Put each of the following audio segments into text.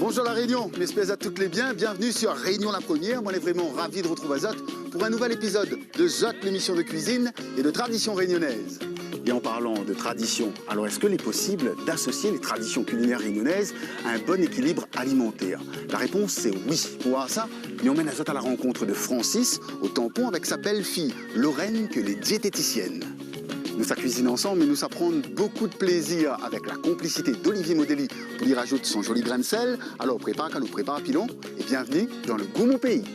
Bonjour la Réunion, j'espère à toutes les biens. Bienvenue sur Réunion la Première. Moi, on est vraiment ravi de retrouver Azot pour un nouvel épisode de Zot, l'émission de cuisine et de tradition réunionnaise. Et en parlant de tradition, alors est-ce qu'il est possible d'associer les traditions culinaires réunionnaises à un bon équilibre alimentaire? La réponse c'est oui. Pour voir ça, on emmène Azot à la rencontre de Francis au tampon avec sa belle-fille Lorraine, que les diététiciennes. Nous ça cuisine ensemble, mais nous ça prend beaucoup de plaisir avec la complicité d'Olivier Modeli pour y rajouter son joli grain de sel. Alors prépare qu'à nous prépare pilon et bienvenue dans le goût mon pays.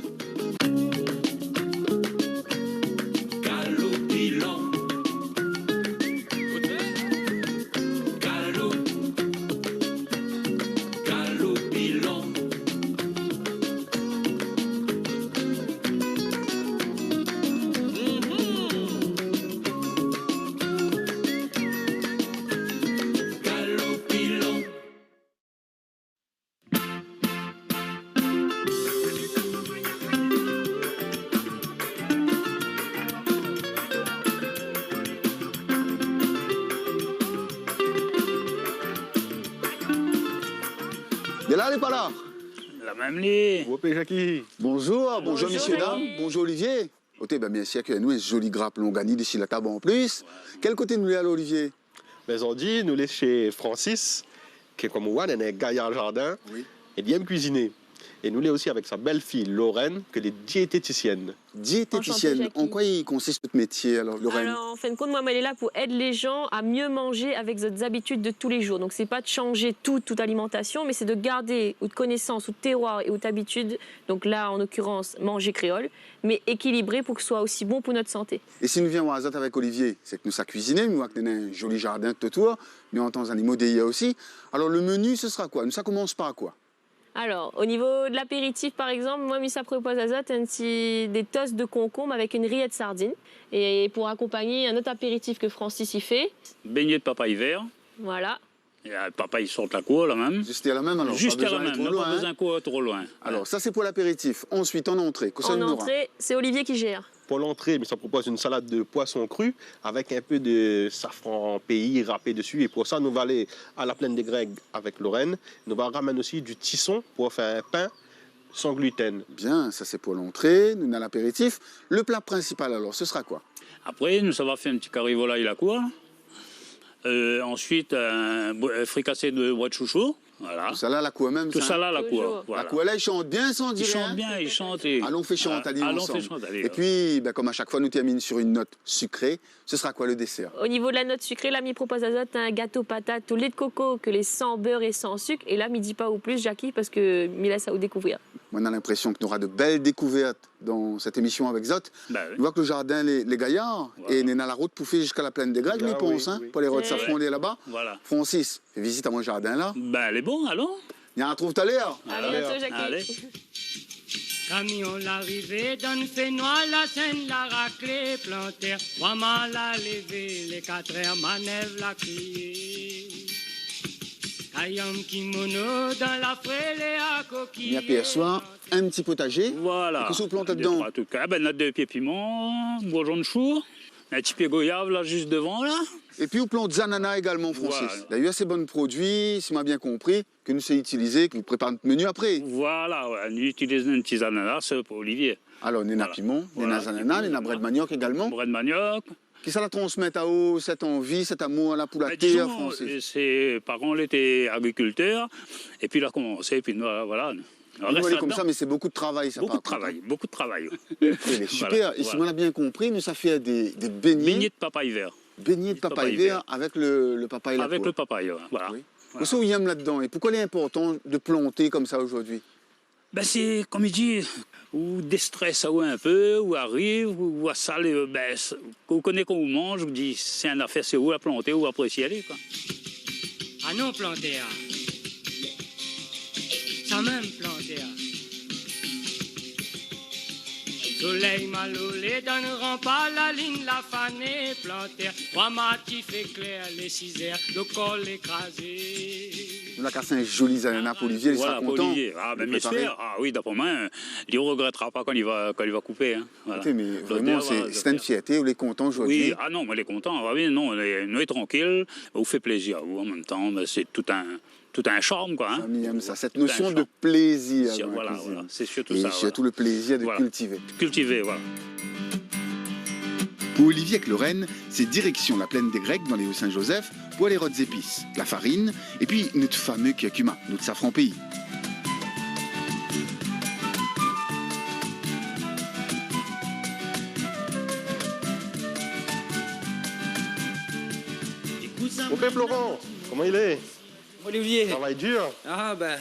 Et là, elle n'est pas là. La même lit. Bonjour, bonjour messieurs, dames, bonjour Olivier. Côté, ben bien sûr que nous, un joli grappe longani de chez la table en plus. Ouais. Quel côté nous allons, Olivier? Mais on dit, nous les chez Francis, qui est comme moi, un gaillard jardin, oui. Et bien cuisiner. Et nous les aussi avec sa belle-fille Lorraine, que les diététiciennes. Diététicienne, en quoi il consiste votre métier alors, Lorraine? Alors, en fin de compte, moi, elle est là pour aider les gens à mieux manger avec leurs habitudes de tous les jours. Donc, c'est pas de changer toute alimentation, mais c'est de garder ou de connaissances, ou de terroir et ou d'habitudes. Donc là, en l'occurrence, manger créole, mais équilibré pour que ce soit aussi bon pour notre santé. Et si nous venons à Azot avec Olivier, c'est que nous ça cuisiner, nous avons un joli jardin tout autour, nous en temps animaux d'IA aussi. Alors, le menu, ce sera quoi? Nous, ça commence par quoi? Alors, au niveau de l'apéritif, par exemple, moi, ça propose à Azot des toasts de concombre avec une rillette sardine. Et pour accompagner un autre apéritif que Francis y fait. Beignet de papaye vert. Voilà. Et le papaye sort de la cour, là même. Juste à la même, alors. Juste à la même, pas besoin de trop loin. Alors, ça, c'est pour l'apéritif. Ensuite, en entrée, en entrée, c'est Olivier qui gère. Pour l'entrée, ça propose une salade de poisson cru avec un peu de safran pays râpé dessus. Et pour ça, nous allons aller à la plaine des Grecs avec Lorraine. Nous allons ramener aussi du tisson pour faire un pain sans gluten. Bien, ça c'est pour l'entrée. Nous avons l'apéritif. Le plat principal, alors, ce sera quoi? Après, nous ça va faire un petit curry volaille la cour. Ensuite, un fricassé de bois de chouchou. Voilà. Tout ça là, la cour même. Tout ça là, la cour. Voilà. La cour là, il chante bien sans dire. Il chante bien, il chante. Allons, fait chanter, allons, fait chanter. Et puis, ben, comme à chaque fois, nous terminons sur une note sucrée. Ce sera quoi le dessert? Au niveau de la note sucrée, là, il propose à Azot un gâteau patate au lait de coco que les sans beurre et sans sucre. Et là, il dit pas ou plus, Jackie, parce que il laisse à vous découvrir. Moi, on a l'impression qu'on aura de belles découvertes dans cette émission avec Zot. Ben, oui. On voit que le jardin, les gaillards, voilà. Et on a la route pour faire jusqu'à la plaine des Grecs, je pense, hein, pour les routes s'affronter là-bas. Voilà. Francis, fais visite à mon jardin là. Ben, elle est bonne, alors. Il y a un trouve tout à l'heure. À bientôt, Jackie. Allez. Camion l'arrivée, donne Fénois, la Seine, la raclée, plantaire, trois mal à lever, les 4 heures, manèvre la criée. Ayam kimono dans la frêle et à coquille. On y aperçoit un petit potager. Voilà. Qu'est-ce que vous plantez dedans? En tout cas, on a 2 pieds piment, bourgeon de chou, un petit pied goyave là, juste devant là. Et puis, vous plantez des ananas également, Francis. Voilà. D'ailleurs, ces bons produits, si m'a bien compris, que nous savons utiliser, que vous préparez notre menu après. Voilà, ouais. On utilise un petit ananas pour Olivier. Alors, on a piment, on a ananas, on a bras de manioc également. Bras de manioc. Qui ça la transmet à haut, cette envie, cet amour là, pour la terre, Francis? Ses parents étaient agriculteurs, et puis il a commencé, et puis voilà. Vous voyez comme ça, mais c'est beaucoup de travail, ça. Beaucoup de travail, beaucoup de travail. Super. Voilà, et si on a bien compris, nous, ça fait des beignets. Beignets de papaye vert. Beignets de papaye vert avec le papaye la Avec le papaye, voilà. Oui. Voilà. Qu'est-ce qu'il y a là-dedans? Et pourquoi il est important de planter comme ça aujourd'hui? Ben c'est, comme il dit, ou déstresse un peu, ou arrive, ou à ça, ben, vous connaissez qu'on vous mange, vous dit, c'est une affaire, c'est où à planter, ou apprécier aller, quoi. Ah non, planter. Ça même planter. Soleil malolé donneront pas la ligne, la fanée planter. Trois matifs éclairs, les 6 heures, le col écrasé. On a cassé un joli ananas pour Olivier, il sera content. Olivier. Ah, ben, bien sûr. Ah oui, d'après moi, il ne regrettera pas quand il va couper. Hein. Voilà. Écoutez, mais vraiment, c'est une fierté, vous êtes content aujourd'hui? Oui, ah non, moi, il est content. Ah, oui, non, nous est tranquille, vous fait plaisir. Vous, en même temps, c'est tout un tout un charme, quoi. Hein. Famille aime ça, cette Tout un notion de champ. plaisir dans la Voilà, cuisine. voilà, c'est surtout Et ça. surtout le plaisir de Voilà. cultiver. Cultiver, voilà. Pour Olivier avec Lorraine, c'est direction la plaine des Grecs dans les Hauts-Saint-Joseph pour les rottes épices, la farine et puis notre fameux curcuma, notre safran pays. Mon père Florent, comment il est? Olivier. Travail dur. Ah ben,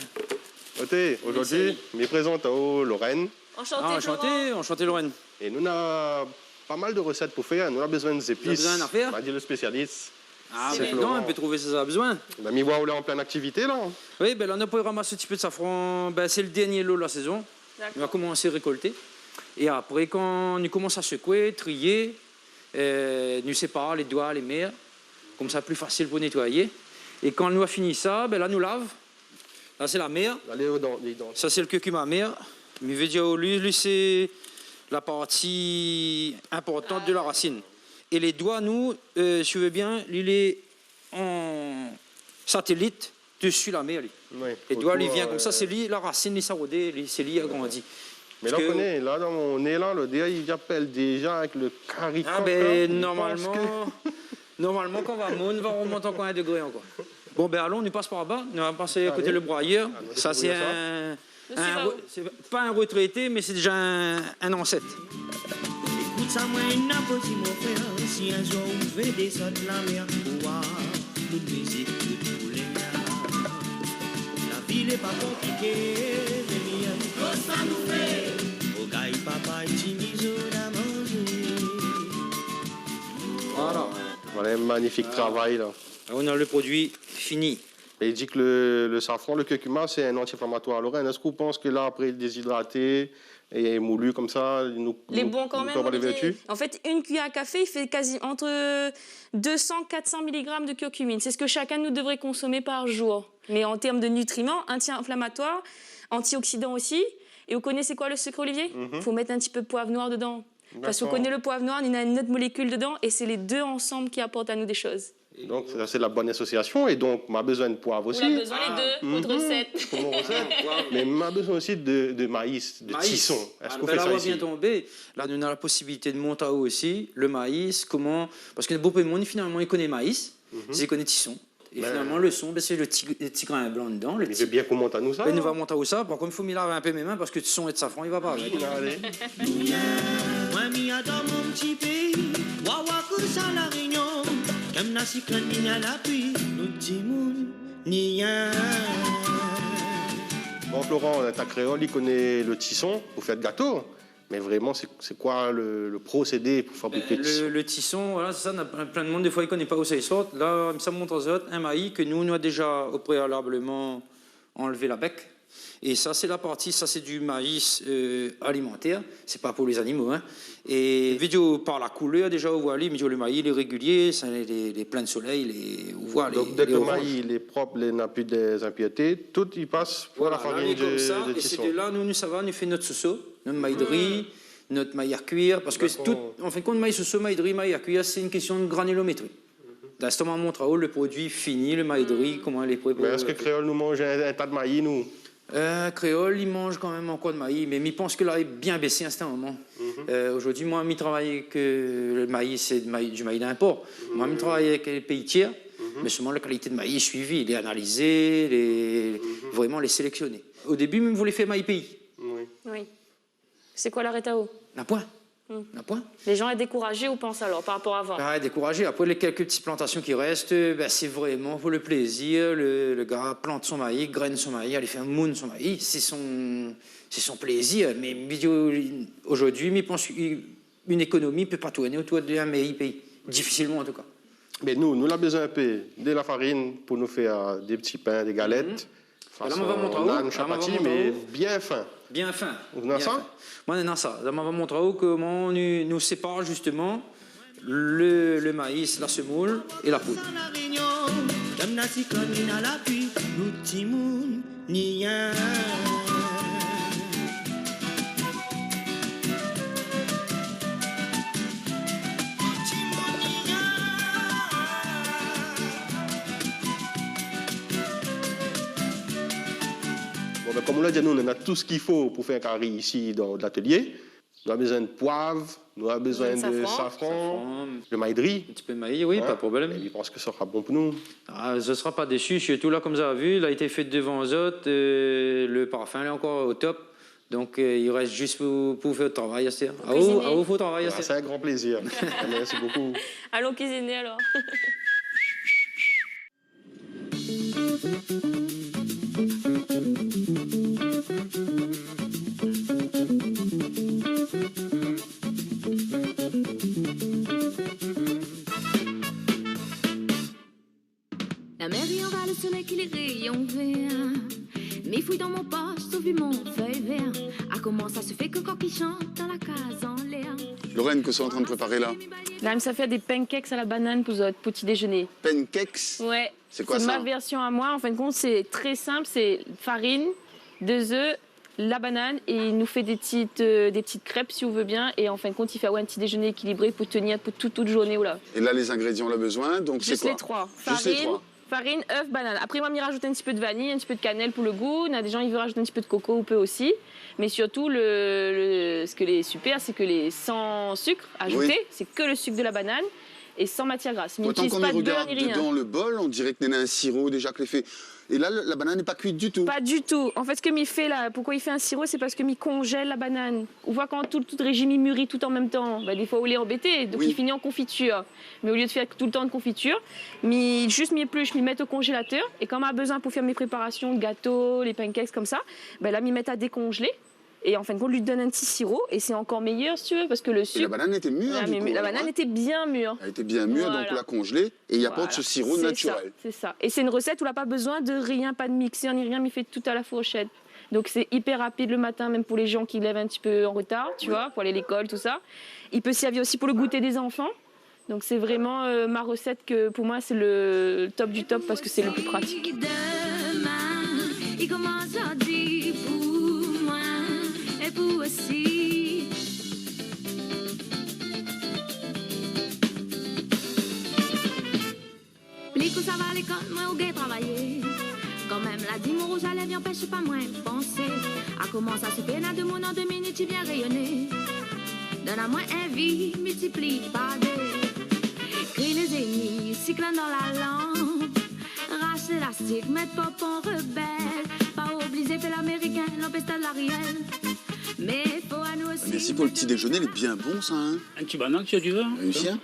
Notez, aujourd'hui, me présente au Lorraine. Enchanté, enchanté Lorraine. Et nous avons pas mal de recettes pour faire. Nous avons besoin des épices. besoin d'en faire? On va dire le spécialiste. Ah C'est ben Florent. non, on peut trouver ça a besoin. On a mis voir où est en pleine activité là. Oui, ben là on a pu ramasser un petit peu de safran. Ben, c'est le dernier lot de la saison. On va commencer à récolter. Et après, quand on commence à secouer, trier, nous séparer les doigts, les mers. Comme ça, plus facile pour nettoyer. Et quand nous a fini ça, ben là nous lave. Là c'est la mer. Allez dans les dents. Ça c'est le curcuma mer. Mais veut dire lui c'est la partie importante de la racine. Et les doigts, nous, si tu veux bien, il est en satellite dessus la mer. Lui. Oui, Les doigts, il autour, vient comme ça, c'est lui, la racine, il s'arrodé, c'est lui qui a grandi. Mais là, Parce on que- connaît, là, dans mon nez, là, le dé, il appelle déjà avec le caricot. Ah là, ben il normalement, pense normalement quand on va monter, on va remonter encore 1 degré encore. Bon ben allons, on passe par là-bas, on va passer à côté Allez. le broyeur. nous Ça c'est découvrir c'est pas un retraité, mais c'est déjà un ancêtre. Écoute ça, moi, n'a pas dit mon frère. Si un jour vous devez descendre la mer, ouah, toute musique, toute couleur. La vie n'est pas compliquée, mais bien, qu'est-ce ça nous fait? Au gars, papa, il dit, à manger. Voilà. Voilà un magnifique travail, là. On a le produit fini. Et il dit que le safran, le curcuma, c'est un anti-inflammatoire. Lorraine, est-ce que vous pensez que là, après déshydraté et moulu comme ça, Les bons quand nous même, peut avoir des Olivier. vertus? En fait, une cuillère à café, il fait quasi entre 200 et 400 mg de curcumine. C'est ce que chacun de nous devrait consommer par jour. Mais en termes de nutriments, anti-inflammatoires, antioxydants aussi. Et vous connaissez quoi le secret, Olivier? Il faut mettre un petit peu de poivre noir dedans. Parce qu'on D'accord. connaît le poivre noir, il y a une autre molécule dedans, et c'est les deux ensemble qui apportent à nous des choses. Donc, ça, c'est la bonne association. Et donc, on a besoin de poivre On aussi. a besoin les deux, votre recette. Pour mon recette. Mais on a besoin aussi de maïs, de tisson. Est-ce qu'on fait là, ça on va ici? bien tomber. Là, on a la possibilité de monter à haut aussi. Le maïs, comment... Parce que beaucoup de monde, finalement, il connaît maïs, ils connaissent tisson. Et Ben, finalement, le son, ben, c'est le petit grain blanc dedans. Le Il petit... veut bien qu'on monte à nous ça. Ben, il va monter à haut ça. Par contre, il faut m'y laver un peu mes mains parce que le son et de safran, il va pas avec. Allez. Moi, mi a dans mon petit pays, wawa que ça la réunion. Comme la cyclone, ni à l'appui, nous petits moun, ni un. Bon, Florent, ta créole, il connaît le tisson pour faire de gâteau. Mais vraiment, c'est quoi le procédé pour fabriquer le tisson? Le tisson, voilà, c'est ça, on a plein de monde, des fois, ils ne connaissent pas où ça sort. Là, ça monte aux autres, un maïs que nous, on a déjà au préalablement enlevé la bec. Et ça, c'est la partie, ça, c'est du maïs alimentaire, c'est pas pour les animaux. Hein. Et vidéo par la couleur, déjà, vous voyez, le maïs, il est régulier, ça, les pleins de soleil, vous voyez, Donc, dès que le oranges. maïs il est propre, il n'a plus des impuretés, tout il passe pour la Voilà, là, farine il est comme ça, de et c'est tisson. de là, nous, ça va, nous fait notre soso, notre maïs de riz, notre maïs à cuire, parce que D'accord. tout, en fin de compte, maïs soso, maïs de riz, maïs à cuire, c'est une question de granulométrie. L'instant, on montre à haut le produit fini, le maïs de riz, comment il est préparé. Mais est-ce que Créole nous mange un tas de maïs, nous? Créole, il mange quand même encore de maïs, mais il pense que là, il est bien baissé à un moment. Aujourd'hui, moi, je travaille avec le maïs, c'est du maïs d'import. Moi, je travaille avec les pays tiers, mais seulement la qualité de maïs est suivie, il est analysé, vraiment les sélectionner. Au début, même, vous voulez faire maïs pays. Oui. Oui. C'est quoi l'arrêt à eau? N'a point. N'a point. Les gens sont découragés ou pensent alors par rapport à avant? Ah, découragé. Après, les quelques petites plantations qui restent, ben, c'est vraiment pour le plaisir. Le gars plante son maïs, graine son maïs, il fait un moon son maïs. C'est son plaisir. Mais aujourd'hui, je pense qu'une économie ne peut pas tourner autour d'un pays. Difficilement, en tout cas. Mais nous avons besoin un peu de la farine pour nous faire des petits pains, des galettes. Là, on va montrer en haut. Nan, Là, on va chapati, montrer en mais haut. bien fin. Bien fin. Vous avez Bien ça? fin. Moi, on a ça. Là, on va montrer en haut comment nous sépare justement le maïs, la semoule et la poudre. Dans la réunion, comme la cyclone, ni à l'appui, nous petits moun, ni un. Bon, ben, comme on l'a dit, nous, on a tout ce qu'il faut pour faire un carré ici dans l'atelier. Nous avons besoin de poivre, nous avons besoin de safran, de maïs de riz. Un petit peu de maïs, oui, pas de problème. Et je pense que ça sera bon pour nous. Ah, je ne serai pas déçu, je suis tout là comme vous avez vu. Il a été fait devant les autres, le parfum est encore au top. Donc il reste juste pour faire le travail. À vous, faut travailler. Ah, c'est un grand plaisir. Merci beaucoup. Allons cuisiner alors. La mer y envale le soleil qui les rayons verts. Mes fouilles dans mon poche, sauve mon feuille vert. Ah, comment ça se fait que quand qui chante dans la case en l'air. Lorraine, que sont en train de préparer là? Là, ça fait des pancakes à la banane pour votre petit déjeuner. Pancakes? Ouais. C'est quoi ça? C'est ma version à moi. En fin de compte, c'est très simple. C'est farine, 2 œufs, la banane et il nous fait des petites crêpes si on veut bien. Et en fin de compte, il fait un petit déjeuner équilibré pour tenir pour toute journée. Là. Et là, les ingrédients, on a besoin. Donc c'est quoi? Les 3. Juste les 3. Farine, œuf, banane. Après, moi, m'y rajouter un petit peu de vanille, un petit peu de cannelle pour le goût. Il y a des gens qui veulent rajouter un petit peu de coco, on peut aussi. Mais surtout, ce que est super, c'est que les sans sucre ajouté, c'est que le sucre de la banane et sans matière grasse. Mais Autant qu'on pas y de beurre regarde ni rien. dedans le bol, on dirait qu'il y a un sirop déjà que les fait. Et là, la banane n'est pas cuite du tout. Pas du tout. En fait, ce que m'y fait là, pourquoi il fait un sirop, c'est parce que m'y congèle la banane. On voit quand tout régime il mûrit tout en même temps. Bah, des fois, on l'est embêté, donc il finit en confiture. Mais au lieu de faire tout le temps de confiture, juste m'y épluche, m'y met au congélateur. Et quand on a besoin pour faire mes préparations, gâteaux, les pancakes comme ça, bah, là, m'y met à décongeler. Et en fin de compte, on lui donne un petit sirop et c'est encore meilleur, si tu veux, parce que le sucre. Et la banane était mûre. La banane était bien mûre. Elle était bien mûre, Voilà. donc on l'a congelée et il apporte ce sirop naturel. C'est ça. Et c'est une recette où on n'a pas besoin de rien, pas de mixeur ni rien, mais il fait tout à la fourchette. Donc c'est hyper rapide le matin, même pour les gens qui lèvent un petit peu en retard, tu vois, pour aller à l'école, tout ça. Il peut servir aussi pour le goûter des enfants. Donc c'est vraiment ma recette que pour moi c'est le top du top parce que c'est le plus pratique. Demain, il commence aujourd'hui pour moi et pour aussi. Plico, ça va à l'école, moi au gay travailler. Quand même, la dîme au rouge à lèvres n'empêche pas moins de penser. À comment ça se fait, là, de mon en 2 minutes, il vient rayonner. Donne à moi un vie, multiplie par 2. Crie les ennemis, cyclone dans la langue. Rache l'élastique, mettre pop en rebelle. Pas obligé, fait l'américain, l'empestal l'Ariel. Mais faut à nous aussi. Merci pour le petit déjeuner, il est bien bon ça. Hein. Un petit banane, tu as du vin? Réussi, hein?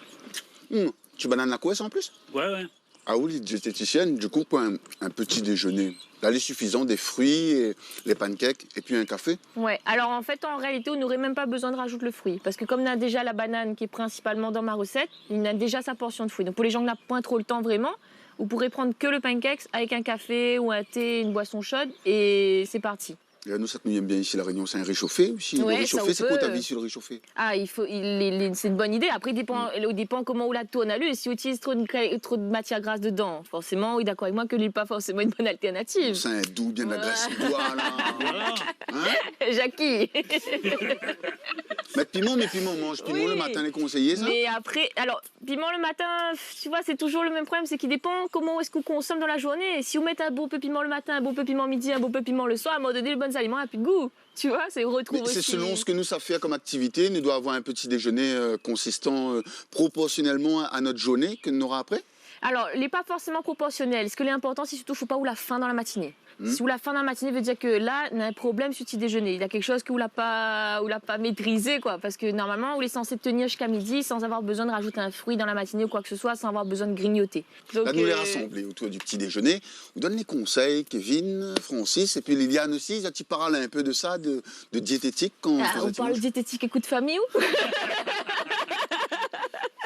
Tu bananes la couesse en plus? Ouais. Ah oui, diététicienne, du coup, pour un petit déjeuner. Là, il est suffisant des fruits, et les pancakes et puis un café. Ouais, alors en fait, en réalité, on n'aurait même pas besoin de rajouter le fruit. Parce que comme on a déjà la banane qui est principalement dans ma recette, il a déjà sa portion de fruits. Donc pour les gens qui n'ont pas trop le temps vraiment, vous pourrez prendre que le pancakes avec un café ou un thé, une boisson chaude et c'est parti. Et nous, ça que nous aime bien ici, la Réunion, c'est un réchauffé aussi. Ouais, le réchauffé, c'est ça, on quoi ta peut. vie sur le réchauffé? Ah, c'est une bonne idée. Après, il dépend comment on la tourne à l'huile. Si on utilise trop de matière grasse dedans, forcément, oui, d'accord avec moi que l'huile n'est pas forcément une bonne alternative. C'est un doux, bien de la graisse au doigt, là. Voilà. Hein? Jackie. Mettre piment, mais piment, on mange piment Oui. le matin, les conseillers, ça? Mais après, alors, piment le matin, tu vois, c'est toujours le même problème, c'est qu'il dépend comment est-ce qu'on consomme dans la journée. Si on met un beau peu piment le matin, un beau peu piment midi, un beau peu piment le soir, à un moment donné, le bon aliment n'a plus de goût. Tu vois, c'est on retrouve Mais c'est aussi. selon ce que nous savons faire comme activité. Nous devons avoir un petit déjeuner consistant proportionnellement à notre journée que nous aura après. Alors, il n'est pas forcément proportionnel. Ce qui est important, c'est surtout qu'il ne faut pas ou la faim dans la matinée. Si ou la faim dans la matinée veut dire que là, on a un problème sur le petit déjeuner. Il y a quelque chose que vous l'a pas maîtrisé, quoi. Parce que normalement, vous est censé tenir jusqu'à midi sans avoir besoin de rajouter un fruit dans la matinée ou quoi que ce soit, sans avoir besoin de grignoter. Donc, Là, nous les rassembler autour du petit déjeuner. On donne les conseils, Kevin, Francis, et puis Liliane aussi. Tu parles un peu de ça, de diététique quand on parle de diététique et coup de famille ou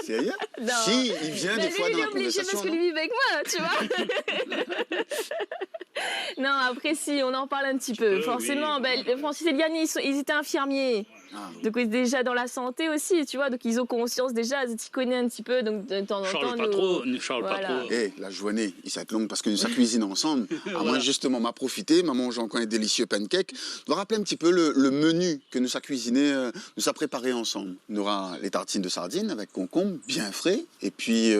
Sérieux? Non. Si, il vient des fois lui, dans il la est obligé conversation. parce qu'il vit avec moi, tu vois. Non, après, si, on en parle un petit peu. peu, Forcément, oui. Francis et Liane, ils étaient infirmiers. Ah. Donc déjà dans la santé aussi, tu vois, donc ils ont conscience déjà, tu connais un petit peu, donc de temps en temps... Charles pas trop, ne Charles Voilà. pas trop. Eh, la journée, il s'est longue parce que nous sommes cuisinés ensemble. À moi, justement, m'a profité, m'a mangé encore un délicieux pancake. Je dois rappeler un petit peu le menu que nous sommes cuisiné, nous sommes préparé ensemble. On aura les tartines de sardines avec concombre, bien frais. Et puis,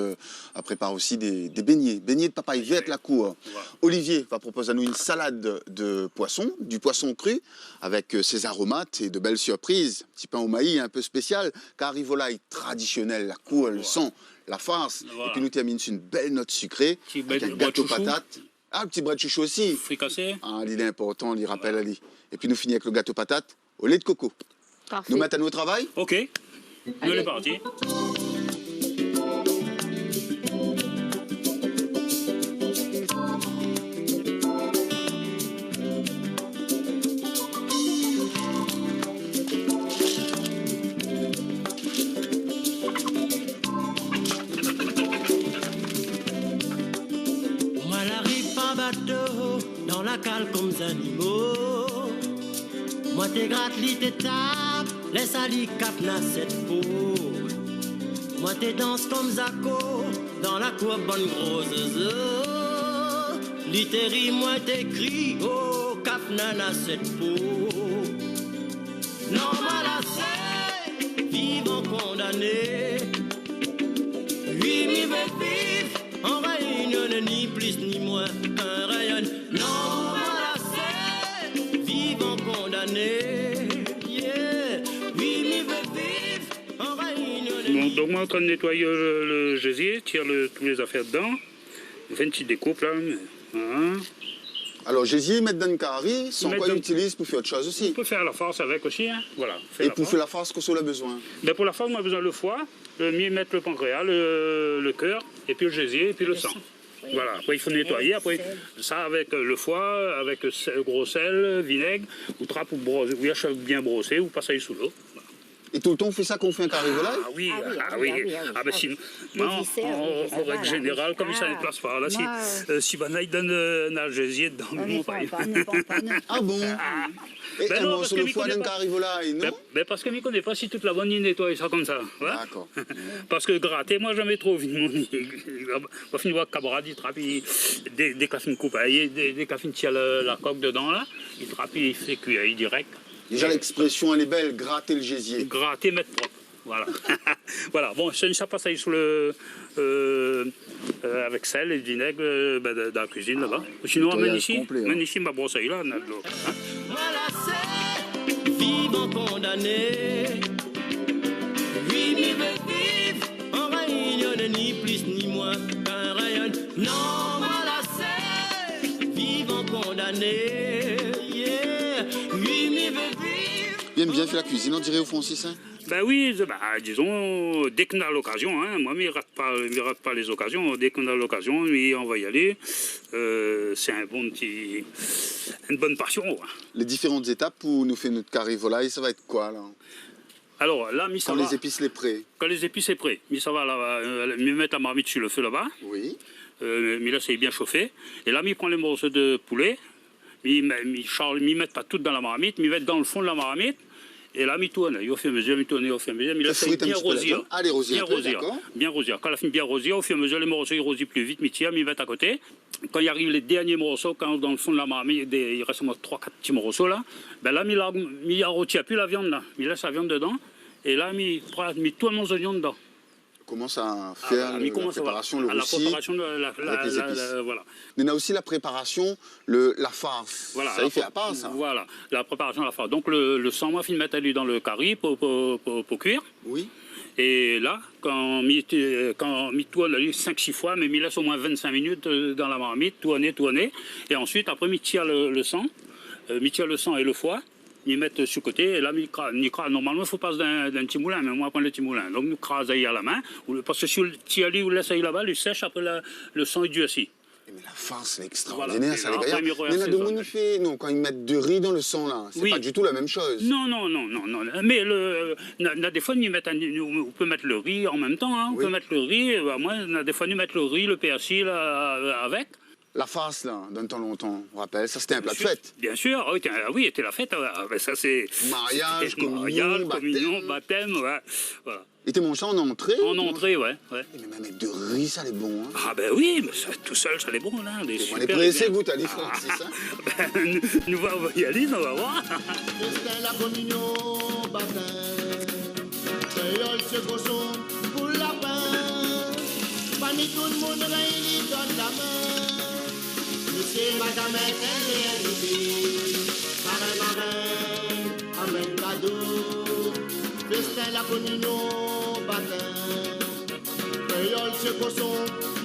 on prépare aussi des beignets. Beignets de papaye verte la cour. Voilà. Olivier va proposer à nous une salade de poisson, du poisson cru, avec ses aromates et de belles surprises. Petit pain au maïs un peu spécial, carivolaille traditionnelle, la cour, le sang, la farce. Voilà. Et puis nous terminons sur une belle note sucrée, Petit avec un bel gâteau chouchou. patate. Ah, le petit bras de chouchou aussi. Fricassé. Ah, il est important, on lui rappelle Ali. Et puis nous finissons avec le gâteau patate au lait de coco. Parfait. Nous mettons à nous au travail. Ok, nous Allez. est parti. Moi j'arrive par bateau dans la cale comme des animaux. Moi t'es gratte li t'es tape, laisse ali cap na cette peau. Moi t'es danse comme Zako dans la cour bonne grosse zo. Littéri moi t'écris oh cap na cette peau. Non voilà c'est vivant condamné. Oui mi veut vivre en réunion ni plus ni moins un rayon. Non voilà c'est vivant condamné. Yeah. Oui mi veut vivre en réunion. Bon, donc moi, quand on nettoie le gésier, tire tous les affaires dedans, on fait une petite découpe là. Hein. Alors, Jésus, mettre dans le carré, sans Mettre quoi dans- il utilise pour faire autre chose On aussi. peut faire la farce avec aussi. Hein. Voilà. Et pour faire la farce, qu'est-ce qu'on a besoin? Ben, pour la farce, on a besoin le foie, mieux mettre le pancréas, le cœur, et puis le gésier, et puis le sang. Voilà, après il faut nettoyer, après ça avec le foie, avec gros sel, vinaigre, ou trappe ou brosse, ou bien brossé, ou passer sous l'eau. Voilà. Et tout le temps, on fait ça qu'on fait un carré volaille? Ah oui, Ah oui, ah ah oui, oui, ah oui, ah oui. ah ben sinon, Les non, viscères, en oui, ça va, règle là. générale, comme ça ne Ah. place pas. Là, Moi, si Banaï donne un algésier dedans, On non, n'est pas. pas, non. Ah bon? Et Ben un non, morceau parce de que foie m'y d'un connais pas. carré volaille, non? Ben parce que je ne connais pas si toute la bonne il nettoie ça comme ça. Voilà. D'accord. Parce que gratter, moi, jamais trop vite. On finit voir cabrade, il trappe, dès qu'il fait une coupe, dès qu'il tire la coque dedans, là, il trappe, il fait cuire direct. Déjà, l'expression, elle est belle, gratter le gésier. Gratter, mettre propre. Voilà. Voilà. Bon, ça passe sous avec sel et vinaigre dans la cuisine là-bas. Sinon, on nettoyage mène complet, hein. ici ma brosse là, on a de l'eau. Hein. Voilà c'est vivant condamné. Oui mi veut vivre en réunion ni plus ni moins qu'un rayon. Non voilà c'est vivant condamné. Yeah. Oui mi veut vivre. Bien fait la cuisine, on dirait au Francis. Hein? Ben oui, disons, dès qu'on a l'occasion, hein, moi, je ne rate pas les occasions. Dès qu'on a l'occasion, oui, on va y aller. C'est une bonne passion. Quoi. Les différentes étapes où nous fait notre carré volaille, ça va être quoi là? Alors là, ça Quand va. les épices les prêts. Quand les épices sont prêts, ça va là, mettre la marmite sur le feu là-bas. Oui. Mais là, c'est bien chauffé. Et là, il prend les morceaux de poulet. Il met pas tout dans la marmite, il met dans le fond de la marmite. Et là, il tourne, au fur et à mesure, il tourne, au fur et à mesure. Mais là, Ça c'est fruite un bien petit peu rosir. là-dedans. Ah, les rosir Bien un peu, rosir. d'accord. Bien rosir. Quand la fin bien rosir, au fur et à mesure, les morceaux ils rosissent plus vite, il tire, il met à côté. Quand il arrive les derniers morceaux, quand dans le fond de la marmite, il reste 3-4 petits morceaux là, ben là, il ne retire plus la viande là. Il laisse la viande dedans. Et là, il met tous les oignons dedans. Commence à faire il la commence préparation, le la roussi. préparation de avec les épices. voilà. Mais on a aussi la préparation, la farce. Voilà, Ça, il fait à part, ça. Voilà, la préparation de la farce. Donc le sang, moi, je mettre dans le curry pour cuire. Oui. Et là, quand on tourne 5-6 fois, mais il laisse au moins 25 minutes dans la marmite, tourner. Et ensuite, après, il tire le sang. Il tire le sang et le foie. Ils mettent sur le côté, et là, ils crasent. Normalement, il faut passer d'un petit moulin, mais moi, je prends le petit moulin. Donc, nous crasons à la main, parce que si on tire ou laisse là-bas, il sèche, après le sang est durci. Mais la farce, c'est extraordinaire, Voilà. ça, Et les après, gars. il Mais il y en a reverse de ça. monde qui fait... Non, quand ils mettent de riz dans le sang, là, c'est Oui. pas du tout la même chose. Non. Mais des fois, on peut mettre le riz en même temps. Hein. On Oui. peut mettre le riz, moi, des fois, nous mettre le riz, le persil avec. La farce, là, dans le temps longtemps, on rappelle, ça c'était un plat de fête. Bien sûr, oui, c'était la fête. Ça, c'est Mariage, communion, baptême. baptême, ouais. Voilà. Et t'es mangé en entrée? En entrée, ouais. Mais même avec de riz, ça c'est bon. Hein. Ah ben oui, mais ça, tout seul, ça l'est bon, là. On est pressés, vous, t'as dit, Franck, c'est ça? Ben, nous on va y aller, on va voir. Festin, la communion, baptême. Créole, ce cochon, pour la pain. Parmi tout le monde réuni, donne la main. Monsieur, madame, elle est invitée. Marin, marin, amène cadeau. Festin, la communion, baptême. Créole, ce cochon,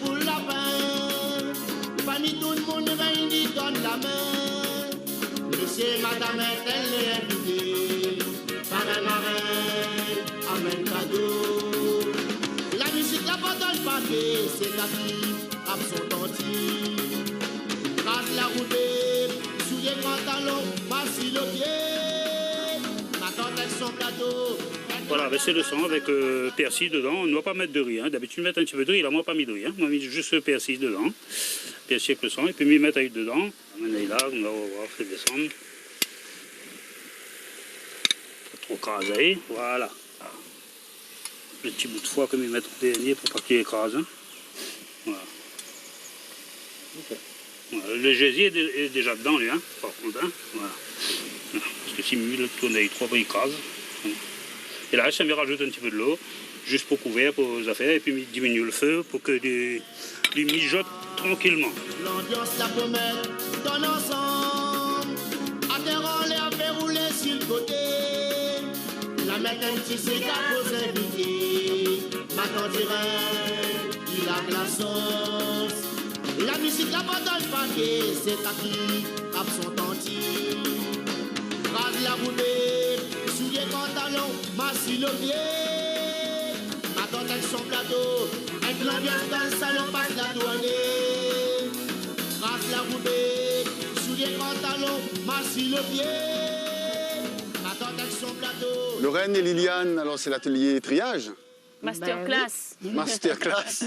pour la pain. Parmi tout le monde réuni, donne la main. Monsieur, madame, elle est invitée. Marin, marin, amène cadeau. La musique, la bataille, papier, c'est la vie, absentante. Rase la roulée, souillé pantalon, massi le pied. Ma tante, elle son plateau. Voilà, ben c'est le sang avec persil dedans. On ne doit pas mettre de riz. Hein. D'habitude, mettre un petit peu de riz. Là, moi, pas mis de riz. Hein. Moi, mis juste le persil dedans. Persil avec le sang. Et puis, m'y mettre avec dedans. On est là, on va voir, fait descendre. Pas trop craser. Voilà. Le petit bout de foie que m'y mettre au dernier pour pas qu'il écrase. Hein. Voilà. Okay. Voilà. Le gésier est déjà dedans, lui. Hein, par contre. Hein. Voilà. Parce que s'il le tourne avec trois, il écrase. Voilà. Et là, ça me rajoute un petit peu de l'eau, juste pour couvrir, pour les affaires, et puis diminue le feu pour que lui mijote tranquillement. L'ambiance, la pommette, donne ensemble. À terre, on l'a fait rouler sur le côté. La mettre un petit cigare aux invités. Maintenant, dirait, il a de la sauce. La musique, la bataille, le paquet, c'est à qui, cap son tanti. Rase la roulée. Souillé pantalon, massi le pied. Ma tante avec son plateau. Avec l'ambiance dans le salon, passe la douanée. Rase la roulée. Souillé pantalon, massi le pied. Ma tante avec son plateau. Lorraine et Liliane, alors c'est l'atelier triage? Masterclass. Masterclass.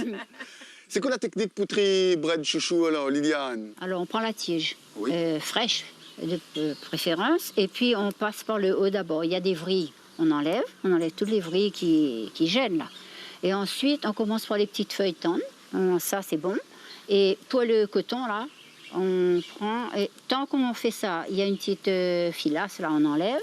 C'est quoi la technique pour trier bread chouchou, alors, Liliane? Alors, on prend la tige, oui. fraîche de préférence, et puis on passe par le haut d'abord. Il y a des vrilles, on enlève toutes les vrilles qui gênent là. Et ensuite, on commence par les petites feuilles tendres. Ça, c'est bon. Et pour le coton, là, on prend... Et tant qu'on fait ça, il y a une petite filasse, là, on enlève.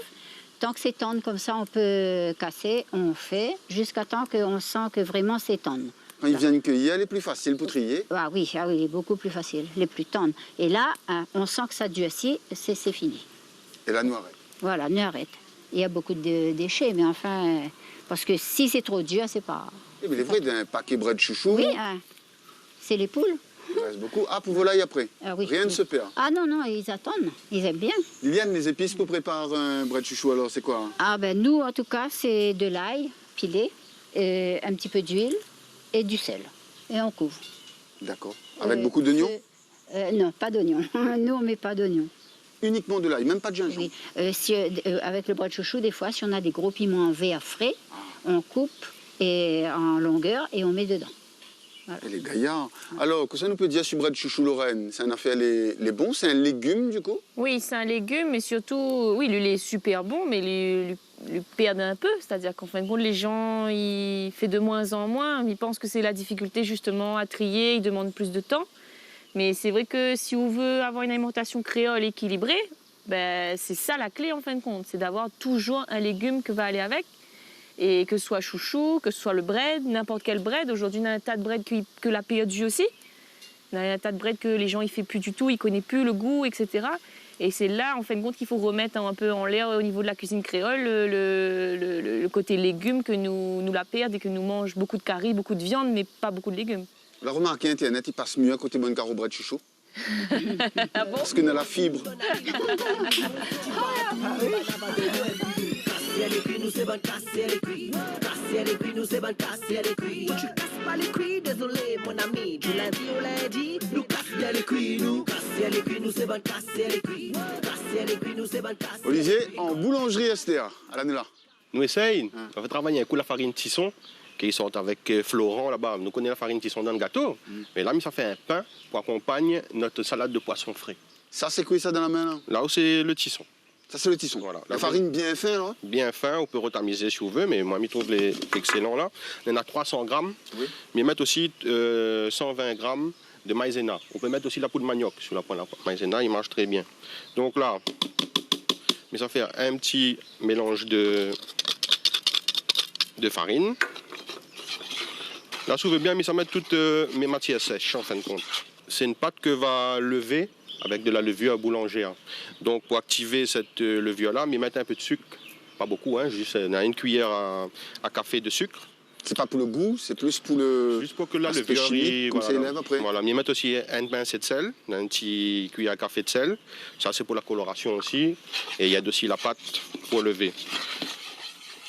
Tant que c'est tendre comme ça, on peut casser, on fait, jusqu'à temps qu'on sent que vraiment c'est tendre. Quand ils viennent cueillir, elle est plus facile pour trier. Ah oui, beaucoup plus facile, les plus tendres. Et là, on sent que ça durcit, c'est fini. Et la noirette. Voilà, noirette. Il y a beaucoup de déchets, mais enfin, parce que si c'est trop dur, c'est pas... Mais il est vrai, d'un paquet bread chouchou, Oui, c'est les poules. il reste beaucoup. Ah, pour volaille après. Ah, oui, Rien ne se perd. Ah non, ils attendent, ils aiment bien. Liliane, les épices pour préparer un bread chouchou, alors c'est quoi? Ah ben nous, en tout cas, c'est de l'ail pilé, un petit peu d'huile et du sel. Et on couvre. D'accord. Avec beaucoup d'oignons? Non, pas d'oignons. Nous, on met pas d'oignons. Uniquement de l'ail, même pas de gingembre? Oui. Avec le bread chouchou, des fois, si on a des gros piments en verre frais, on coupe en longueur et on met dedans. Voilà. Elle est gaillard. Alors, qu'est-ce que ça nous peut dire sur bread chouchou, Lorraine? C'est un affaire les bons, c'est un légume du coup? Oui, c'est un légume, mais surtout, oui, lui, il est super bon, mais lui perd un peu. C'est-à-dire qu'en fin de compte, les gens, il fait de moins en moins. Ils pensent que c'est la difficulté justement à trier, ils demandent plus de temps. Mais c'est vrai que si on veut avoir une alimentation créole équilibrée, ben, c'est ça la clé en fin de compte, c'est d'avoir toujours un légume qui va aller avec. Et que ce soit chouchou, que ce soit le bread, n'importe quel bread. Aujourd'hui, on a un tas de bread que la période vit aussi. On a un tas de bread que les gens ne font plus du tout, ils ne connaissent plus le goût, etc. Et c'est là, en fin de compte, qu'il faut remettre un peu en l'air au niveau de la cuisine créole, le côté légumes que nous la perdons et que nous mange beaucoup de caries, beaucoup de viande, mais pas beaucoup de légumes. Vous avez remarqué, Internet, il passe mieux à côté de mon carreau bread chouchou? Ah bon? Parce qu'on a la fibre. Olivier, en boulangerie Esther, à l'année là. Nous essayons, on va travailler un coup la farine tisson qui sortent avec Florent là-bas. Nous connaissons la farine qui sont dans le gâteau. Mais là, ça fait un pain pour accompagner notre salade de poisson frais. Ça, c'est quoi ça dans la main là? Là où c'est le tisson. Ça, c'est le tisson. Voilà. La farine bien faite, là? Bien fin, on peut retamiser si on veut, mais moi, je trouve les excellents là. On en a 300 grammes. Oui. Mais mettre aussi 120 grammes de maïzena. On peut mettre aussi la poudre de manioc sur la poêle. La maïzena, il marche très bien. Donc là, mais ça fait un petit mélange de farine. Là, si vous voulez bien, mais ça met toutes mes matières sèches en fin de compte. C'est une pâte que va lever avec de la levure boulangère. Donc pour activer cette levure-là, mais mettre un peu de sucre, pas beaucoup, hein, juste une cuillère à café de sucre. C'est pas pour le goût, c'est plus pour le... Juste pour que la l'aspect levure... chimique, comme ça élève après. Voilà, mais mettre aussi un pincée de sel, un petit cuillère à café de sel. Ça, c'est pour la coloration aussi. Et il y a aussi la pâte pour lever.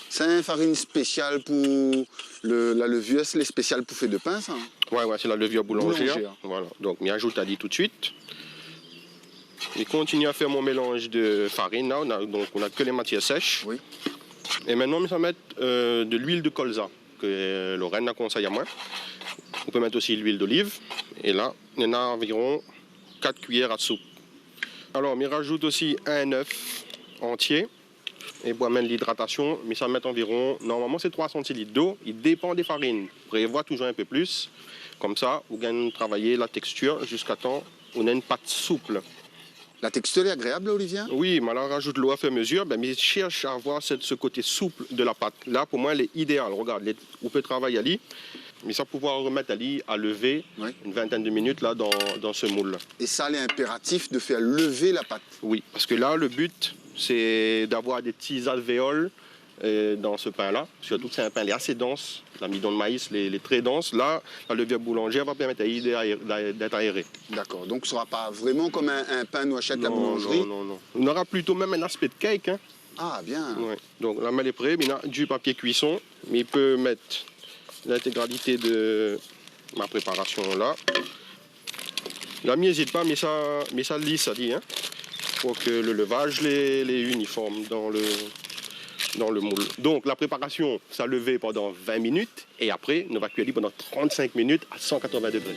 C'est une farine spéciale pour la levure, c'est les spéciales pour faire de pain, ça? Ouais, c'est la levure boulangère. Boulangère. Voilà. Donc, je ajoute à dit tout de suite. Je continue à faire mon mélange de farine. Là, on a que les matières sèches. Oui. Et maintenant, je vais mettre de l'huile de colza, que Lorraine a conseillé à moi. On peut mettre aussi l'huile d'olive. Et là, on a environ 4 cuillères à soupe. Alors, je rajoute aussi un œuf entier. Et pour mettre l'hydratation, mais ça met environ, normalement c'est 3 centilitres d'eau, il dépend des farines. Prévoit toujours un peu plus, comme ça, vous gagnez travailler la texture jusqu'à temps où on a une pâte souple. La texture est agréable, Olivier? Oui, mais alors rajoute l'eau à fur et à mesure, mais je cherche à avoir ce côté souple de la pâte. Là, pour moi, elle est idéale. Regarde, on peut travailler à lit, mais ça pouvoir remettre à lit à lever une vingtaine de minutes là, dans ce moule-là. Et ça, il est impératif de faire lever la pâte? Oui, parce que là, le but, c'est d'avoir des petits alvéoles dans ce pain-là. Surtout que c'est un pain assez dense. L'amidon de maïs, les très denses. Là, la levure boulangère va permettre à l'huile d'être aérée. D'accord, donc ce ne sera pas vraiment comme un pain nous achète à la boulangerie? Non. On aura plutôt même un aspect de cake. Hein. Ah, bien. Ouais. Donc là, elle est prête. Maintenant, du papier cuisson. Mais il peut mettre l'intégralité de ma préparation là. Là, n'hésite pas, mais ça lisse, ça dit. Hein, pour que le levage est uniforme dans le moule. Donc la préparation, ça levé pendant 20 minutes et après, on va cuire pendant 35 minutes à 180 degrés.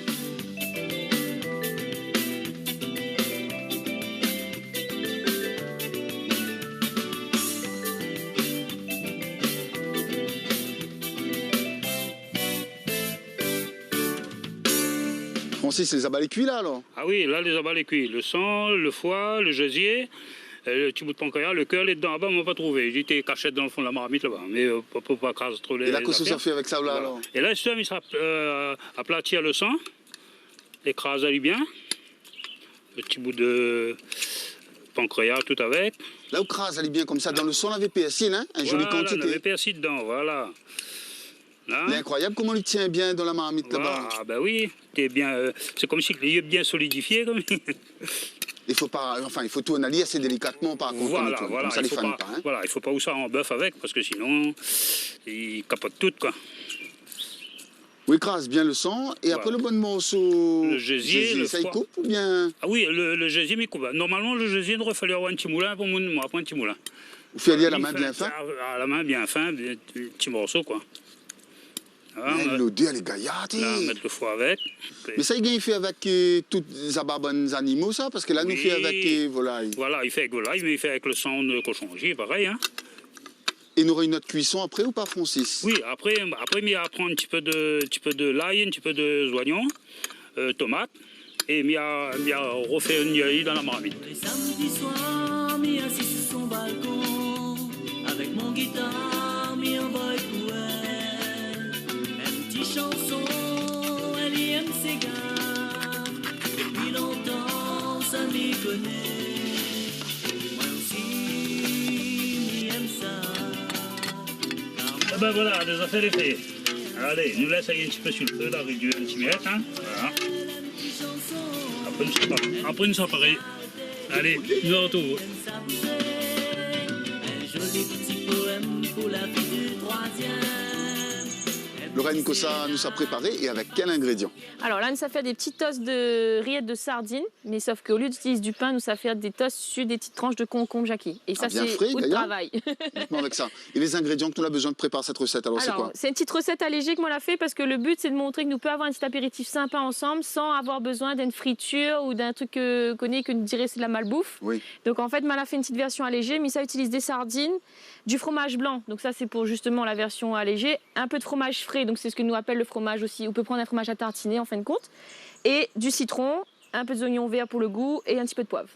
Francis, les abalés cuits là alors? Ah oui, là les abalés cuits. Le sang, le foie, le gésier, le petit bout de pancréas, le cœur, les dents, là-bas, on m'a pas trouvé. J'étais caché dans le fond de la marmite là-bas. Mais pour pas craser trop les. Et là, qu'est-ce que ça affaires. fait avec ça là Voilà. alors? Et là, il sera aplatir le sang, écraser bien, le petit bout de pancréas, tout avec. Là où crase, elle est bien comme ça. Dans le son, on avait persil, hein? Un joli Voilà, on quantité. avait persil dedans, voilà. Là. Il est incroyable comment il tient bien dans la marmite là-bas. Ah ben oui, c'est comme si il est bien solidifié. Comme... Il faut pas, enfin, il faut tout analyser assez délicatement par contre. Voilà, comme ça, il les faut fans pas, pas. Hein. voilà, il faut pas où ça en bœuf avec, parce que sinon, il capote tout, quoi. Oui, crase bien le sang. Et après le bon morceau. Le gésier, le ça y foie. coupe ou bien? Ah oui, le gésier, il coupe. Normalement, le gésier, il devrait falloir avoir un petit moulin pour moi, pas un petit moulin. Vous faites à la main bien fin? À la main bien fin, des petits morceaux, quoi. L'odeur, elle est gaillarde. Là, mettre le foie avec. Mais ça, il fait avec tous les ababons animaux, ça? Parce que là, nous fait avec volaille. Voilà, il fait avec volaille, mais il fait avec le sang de cochon. Pareil, hein. Et nous aurons une autre cuisson après ou pas, Francis? Oui, après, il va prendre un petit peu de l'ail, un petit peu de oignons, tomates, et il a refait une nuit dans la marmite. Les samedis soirs, mi assis sur son balcon, avec mon guitare, mi en boy pour elle. Une petite chanson, elle y aime ses gars. Depuis longtemps, ça m'y connaît. Moi aussi, m'y aime ça. Ah ben voilà, les affaires les faits. Allez, nous laisse aller un petit peu sur le feu, là, réduire un petit mètre, hein. Voilà. Après, nous sommes pareils. Allez, nous retrouvons. Un joli petit poème pour la fille du troisième. Elle Lorraine Cossa nous a préparé et avec quel ingrédient? Alors là, nous ça fait des petits toasts de rillettes de sardines, mais sauf qu'au lieu d'utiliser du pain, nous ça fait des toasts sur des petites tranches de concombre jacquis. Et ça, bien c'est frais, au d'ailleurs. travail. Dites-moi avec ça. Et les ingrédients que nous avons besoin de préparer cette recette, alors c'est Alors, quoi? c'est une petite recette allégée que moi l'a fait parce que le but c'est de montrer que nous pouvons avoir un petit apéritif sympa ensemble sans avoir besoin d'une friture ou d'un truc que nous dirait c'est de la malbouffe. Oui. Donc en fait, moi l'a fait une petite version allégée, mais ça utilise des sardines, du fromage blanc, donc ça c'est pour justement la version allégée, un peu de fromage frais, donc c'est ce que nous appelle le fromage aussi. On peut prendre un fromage à tartiner en fin de compte, et du citron, un peu d'oignon vert pour le goût et un petit peu de poivre.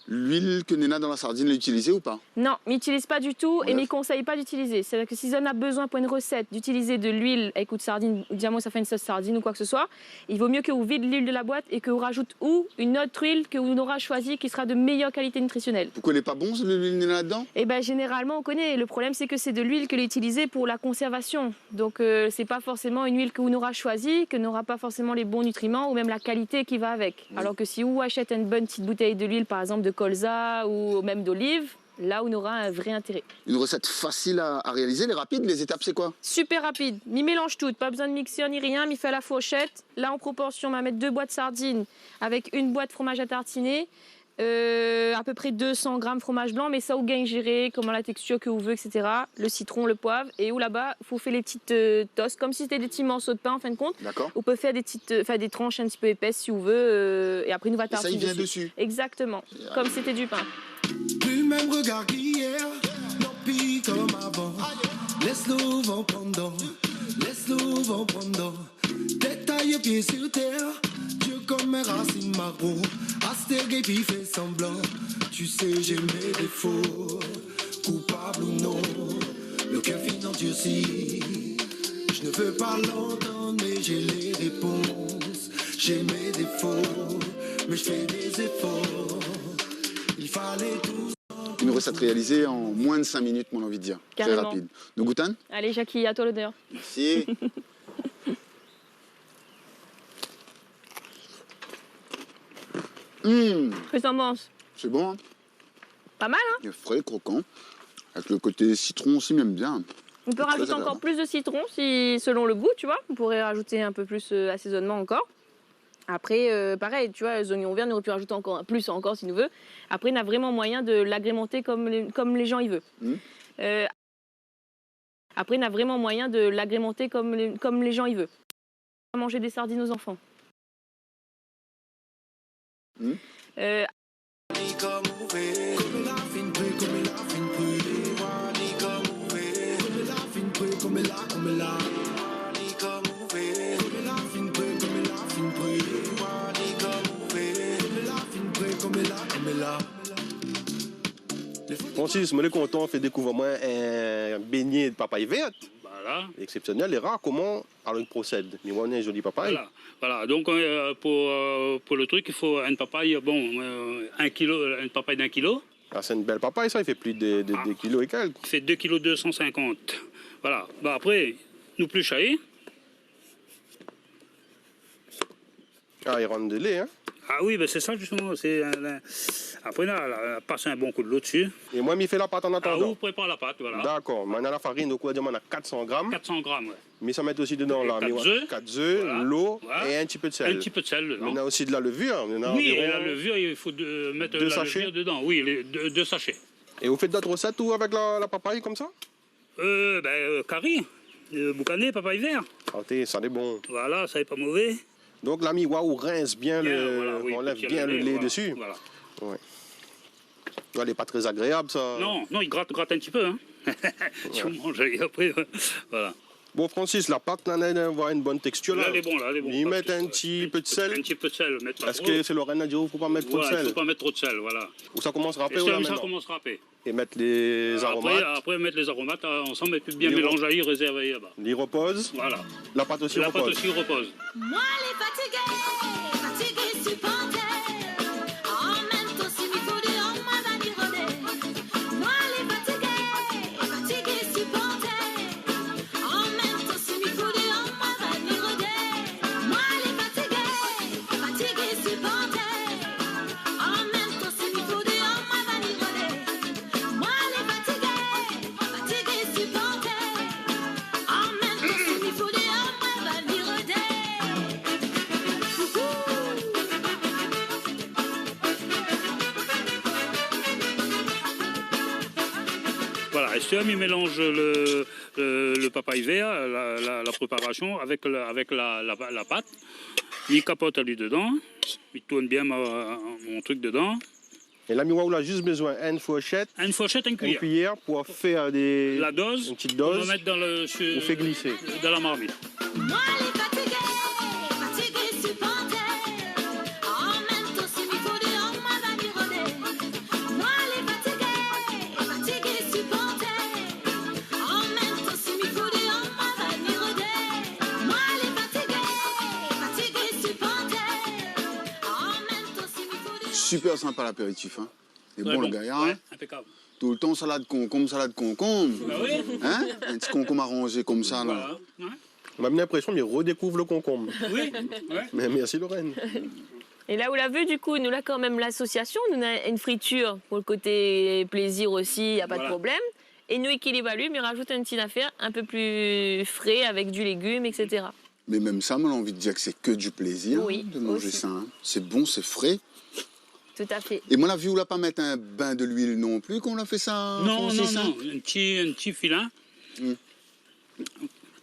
L'huile que Néna dans la sardine, l'a utilisée ou pas? Non, il n'utilise pas du tout et Ouais. ne conseille pas d'utiliser. C'est-à-dire que si on a besoin pour une recette d'utiliser de l'huile avec ou de sardine, ou diamant ça fait une sauce sardine ou quoi que ce soit, il vaut mieux que vous vide l'huile de la boîte et que vous rajoute ou une autre huile que vous aura choisie qui sera de meilleure qualité nutritionnelle. Pourquoi elle n'est pas bon, l'huile Néna là-dedans? Et ben généralement on connaît. Le problème c'est que c'est de l'huile que l'on utilise pour la conservation. Donc c'est pas forcément une huile que vous aura choisie, que n'aura pas forcément les bons nutriments ou même la qualité qui va avec. Alors que si vous achetez une bonne petite bouteille de l'huile, par exemple de colza ou même d'olive, là on aura un vrai intérêt. Une recette facile à réaliser, les rapides, les étapes c'est quoi? Super rapide, mi mélange tout, pas besoin de mixer ni rien, mi fait à la fourchette. Là en proportion, on va mettre 2 boîtes de sardines avec une boîte de fromage à tartiner, à peu près 200 grammes de fromage blanc, mais ça vous gagne gérer, comment la texture que vous voulez, etc. Le citron, le poivre, et où là-bas, il faut faire les petites toasts, comme si c'était des petits morceaux de pain en fin de compte. D'accord. On peut faire des tranches un petit peu épaisses si vous voulez, et après nous va Et ça, tartiner il vient dessus. Exactement, comme si c'était du pain. Plus le même regard qu'hier, non pis comme avant. Laisse-le vent pendant, laisse-le vent pendant. Détaille pieds sur terre, Dieu comme un racine marron. Astérgué puis fait semblant, tu sais j'ai mes défauts. Coupable ou non, le cœur finit endurci. Je ne veux pas l'entendre mais j'ai les réponses. J'ai mes défauts, mais je fais des efforts. Il fallait tout. Une recette réalisée en moins de 5 minutes, mon envie de dire. Carrément. Très rapide. Nous goûtons? Allez Jackie, à toi l'odeur. Merci. Qu'est-ce que t'en penses? C'est bon, hein? Pas mal, hein? Il est frais, croquant. Avec le côté citron aussi, même bien. On peut Très rajouter agréable. encore plus de citron si, selon le goût, tu vois. On pourrait rajouter un peu plus assaisonnement encore. Après, pareil, tu vois, les oignons verts, on aurait pu rajouter encore un plus encore si nous veut. Après, on a vraiment moyen de l'agrémenter comme les gens y veulent. Après, on a vraiment moyen de l'agrémenter comme les gens y veulent. Manger des sardines aux enfants. Francis, je suis content, fait découvrir moi un beignet de papaye verte. Voilà. Exceptionnel et rare. Comment alors il procède? Mais moi, on a un joli papaye. Voilà. Donc pour le truc, il faut une papaye, une papaye d'1 kilo. Ah, c'est une belle papaye, ça, il fait plus de 2 kilos et quelques. Il fait 2 kg 250. Voilà. Bah, après, nous plus chailler. Ah, il rentre de lait, hein? Ah oui, ben c'est ça justement. Après, là, passer un bon coup de l'eau dessus. Et moi, il fait la pâte en Ah, attendant. vous préparez la pâte, voilà. D'accord. Maintenant, la farine, donc, on va dire, on a 400 grammes. 400 grammes, ouais. Mais ça met aussi dedans, là, 4 œufs. 4 œufs, Voilà. l'eau Voilà. et un petit peu de sel. Un petit peu de sel dedans. On a aussi de la levure. On a Oui, et environ- la levure, il faut mettre 2 la sachets. levure dedans. Oui, 2 sachets. Et vous faites d'autres recettes ou avec la papaye comme ça? Curry, boucané, papaye vert. Attendez, ça c'est bon. Voilà, ça n'est pas mauvais. Donc l'ami waouh rince bien, Voilà, oui, on enlève petit bien le lait voilà, dessus. Voilà. Ouais. Elle n'est pas très agréable ça. Non, il gratte un petit peu. Hein. Si on mange et après, voilà. Bon Francis, la pâte là, elle va avoir une bonne texture là. Là, elle est bonne, là, elle est bonne. Ils Pas mettent de un souci, petit peu de sel. Un petit peu de sel, mettre pas Est-ce trop. que c'est Lorraine a dit qu'il ne faut pas mettre trop de Voilà, il ne sel? faut pas mettre trop de sel, voilà. Ou ça commence râpé Et ou là ça maintenant? commence râpé. Et mettre les aromates. Après, mettre les aromates ensemble et puis bien Les mélanger, réserver là-bas. Il repose. Voilà. La pâte aussi La repose. pâte aussi repose. Moi les fatigués supporters. En même temps, si m'y faut des hommes, moi va m'y rôder. Moi les fatigués supporters. En même temps, si m'y faut des hommes, moi va m'y rôder. Moi les fatigués supporters. En même temps, si m'y faut des hommes, moi va m'y rôder. Moi les fatigués supporters. En même temps, si m'y faut des hommes. Voilà, Esther, il mélange le papaye vert, la préparation avec la pâte. Il capote à lui dedans, il tourne bien mon truc dedans. Et là, on a juste besoin d'une fourchette, une cuillère pour faire la dose, une petite dose, on va mettre dans le, on fait glisser dans la marmite. Moi les fatigués supporters, en même temps si mi faut dire on m'a vaniré. Moi les fatigués supporters, en même temps si mi faut dire on m'a vaniré. Moi les fatigués supporters, en même temps si mi faut dire. Super sympa l'apéritif, hein. C'est bon le gars, hein. Ouais, impeccable. Tout le temps salade concombre. Bah oui. Hein? Un petit concombre arrangé comme ça, là. Voilà. Ouais. On a bien l'impression qu'il redécouvre le concombre. Oui. Ouais. Mais merci Lorraine. Et là où l'a vu, du coup, nous là quand même l'association, nous a une friture pour le côté plaisir aussi, il n'y a pas de problème. Et nous équilibre à lui, mais rajoute une petite affaire un peu plus frais avec du légume, etc. Mais même ça, moi, j'ai envie de dire que c'est que du plaisir Oui, de manger aussi. ça. Hein. C'est bon, c'est frais. Tout à fait. Et moi, la vie, on l'a pas mettre un bain de l'huile non plus, qu'on l'a fait ça. Non, qu'on non, sait ça non, un petit filin. Mm.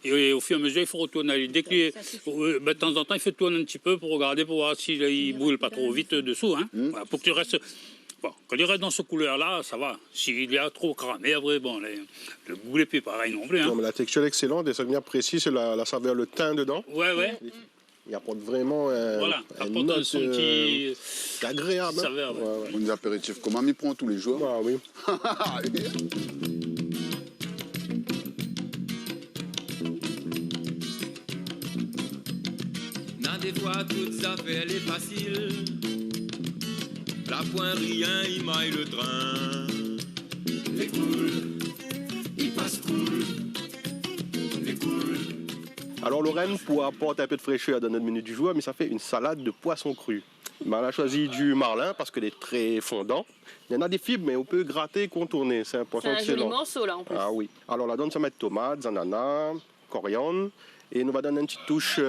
Et au fur et à mesure, il faut retourner. Dès que de temps en temps, il faut tourner un petit peu pour regarder, pour voir s'il ne brûle pas trop vite dessous. Hein. Voilà, pour que tu restes. Bon, quand il reste dans ce couleur-là, ça va. S'il y a trop cramé, après, bon, le goût n'est plus pareil non plus. Hein. Non, mais la texture est excellente et ça devient précis, c'est la saveur, le thym dedans. Ouais. Il apporte vraiment Voilà, un apporte note son petit agréable. Hein. saveur. Ouais. Bon, des apéritifs, comme on y prend tous les jours. Ah oui. N'a des fois toutes affaires les faciles. La point rien, il maille le train. Les cool, il passe cool. Les cool. Alors Lorraine, pour apporter un peu de fraîcheur dans notre menu du jour, mais ça fait une salade de poisson cru. Ben, elle a choisi du marlin parce qu'elle est très fondant. Il y en a des fibres, mais on peut gratter et contourner. C'est un poisson C'est un joli excellent. morceau là en plus. Ah oui. Alors là-dedans, ça met tomates, ananas, coriandre. Et nous va donner une petite touche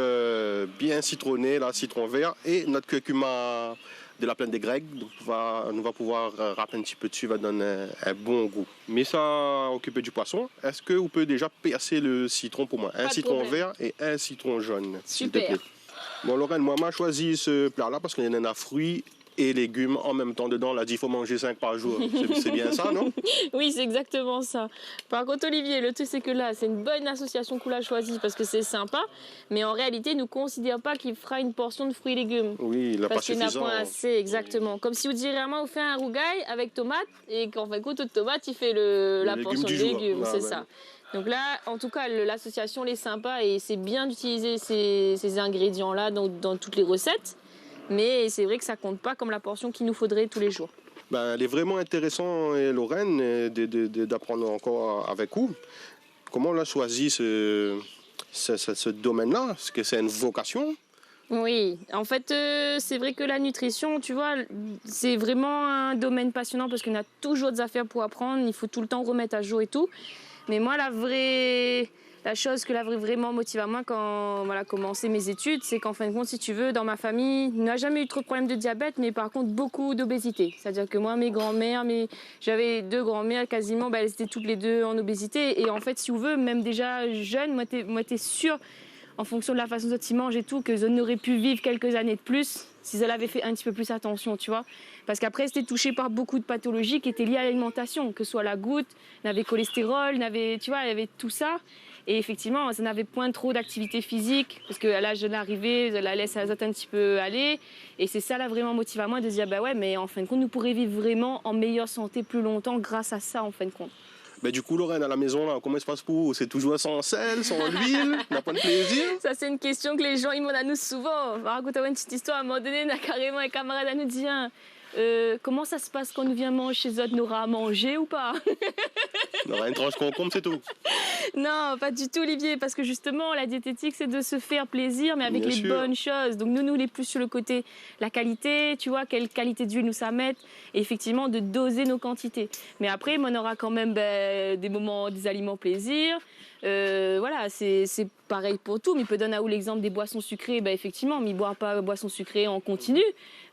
bien citronnée, là, citron vert. Et notre curcuma de la plaine des Grecs, nous va pouvoir râper un petit peu dessus, va donner un bon goût. Mais ça occupe du poisson. Est-ce que vous pouvez déjà percer le citron pour moi? Pas Un de citron problème. vert et un citron jaune, s'il te Super. plaît. Bon Lorraine, moi, j'ai choisi ce plat-là parce qu'il y en a fruits et légumes en même temps dedans. On a dit qu'il faut manger 5 par jour. C'est bien ça, non? Oui, c'est exactement ça. Par contre, Olivier, le truc, c'est que là, c'est une bonne association qu'on a choisie parce que c'est sympa, mais en réalité, nous ne considérons pas qu'il fera une portion de fruits et légumes. Oui, il n'a pas Parce qu'il n'a suffisant. point assez, exactement. Comme si vous diriez vraiment, vous faites un rougail avec tomate et qu'en fin de compte, de tomate, il fait la légume portion de du jour. légumes, Ah, c'est ouais. ça. Donc là, en tout cas, l'association, elle est sympa et c'est bien d'utiliser ces ingrédients-là dans toutes les recettes. Mais c'est vrai que ça compte pas comme la portion qu'il nous faudrait tous les jours. Ben, elle est vraiment intéressant, Lorraine, d'apprendre encore avec vous. Comment on a choisi ce domaine-là? Est-ce que c'est une vocation? Oui, en fait, c'est vrai que la nutrition, tu vois, c'est vraiment un domaine passionnant parce qu'on a toujours des affaires pour apprendre, il faut tout le temps remettre à jour et tout. Mais moi, la chose que vraiment motive à moi quand j'ai commencé mes études, c'est qu'en fin de compte, si tu veux, dans ma famille, on n'a jamais eu trop de problèmes de diabète, mais par contre, beaucoup d'obésité. C'est-à-dire que moi, mes grands-mères, j'avais 2 grands-mères quasiment, elles étaient toutes les 2 en obésité. Et en fait, si on veut, même déjà jeune, moi, t'es sûre, en fonction de la façon dont ils mangent et tout, que elles auraient pu vivre quelques années de plus si elles avaient fait un petit peu plus attention, tu vois. Parce qu'après, c'était touché par beaucoup de pathologies qui étaient liées à l'alimentation, que ce soit la goutte, n'avait cholestérol, tu vois, il y avait tout ça. Et effectivement, ça n'avait point trop d'activité physique, parce qu'à l'âge de l'arrivée, je la laisse azote un petit peu aller. Et c'est ça, là, vraiment motive à moi de se dire, bah ouais, mais en fin de compte, nous pourrions vivre vraiment en meilleure santé plus longtemps grâce à ça, en fin de compte. Ben, du coup, Lorraine, à la maison, là, comment ça se passe pour vous? C'est toujours sans sel, sans huile? On n'a pas de plaisir? Ça, c'est une question que les gens ils demandent à nous souvent. On va raconter une petite histoire. À un moment donné, on a carrément un camarade à nous dire comment ça se passe quand nous venons manger chez eux? On aura à manger ou pas? On aura une tranche concombre, c'est tout. Non, pas du tout, Olivier, parce que justement, la diététique, c'est de se faire plaisir, mais avec Bien les sûr. bonnes choses. Donc nous, on est plus sur le côté la qualité, tu vois, quelle qualité d'huile nous ça met, et effectivement, de doser nos quantités. Mais après, on aura quand même des moments, des aliments plaisir. Voilà, c'est pareil pour tout. Mais peut donner à où l'exemple des boissons sucrées. Ben, effectivement, mais boire pas boisson sucrée en continu.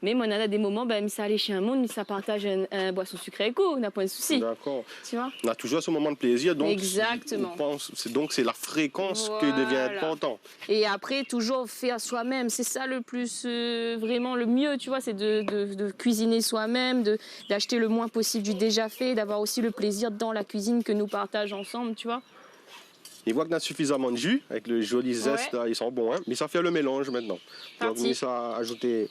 Mais moi, on a des moments, ben, ça allait chez un monde, mais ça partage un boisson sucrée avec on n'a pas de souci. D'accord. Tu vois? On a toujours ce moment de plaisir, donc Exactement. C'est la fréquence qui devient importante. Et après, toujours faire soi-même, c'est ça le plus, vraiment le mieux, tu vois, c'est de cuisiner soi-même, d'acheter le moins possible du déjà fait, d'avoir aussi le plaisir dans la cuisine que nous partageons ensemble, tu vois. Il voit qu'on a suffisamment de jus, avec le joli zeste, là, ils sont bons, hein, mais ça fait le mélange maintenant. Donc, on va ajouter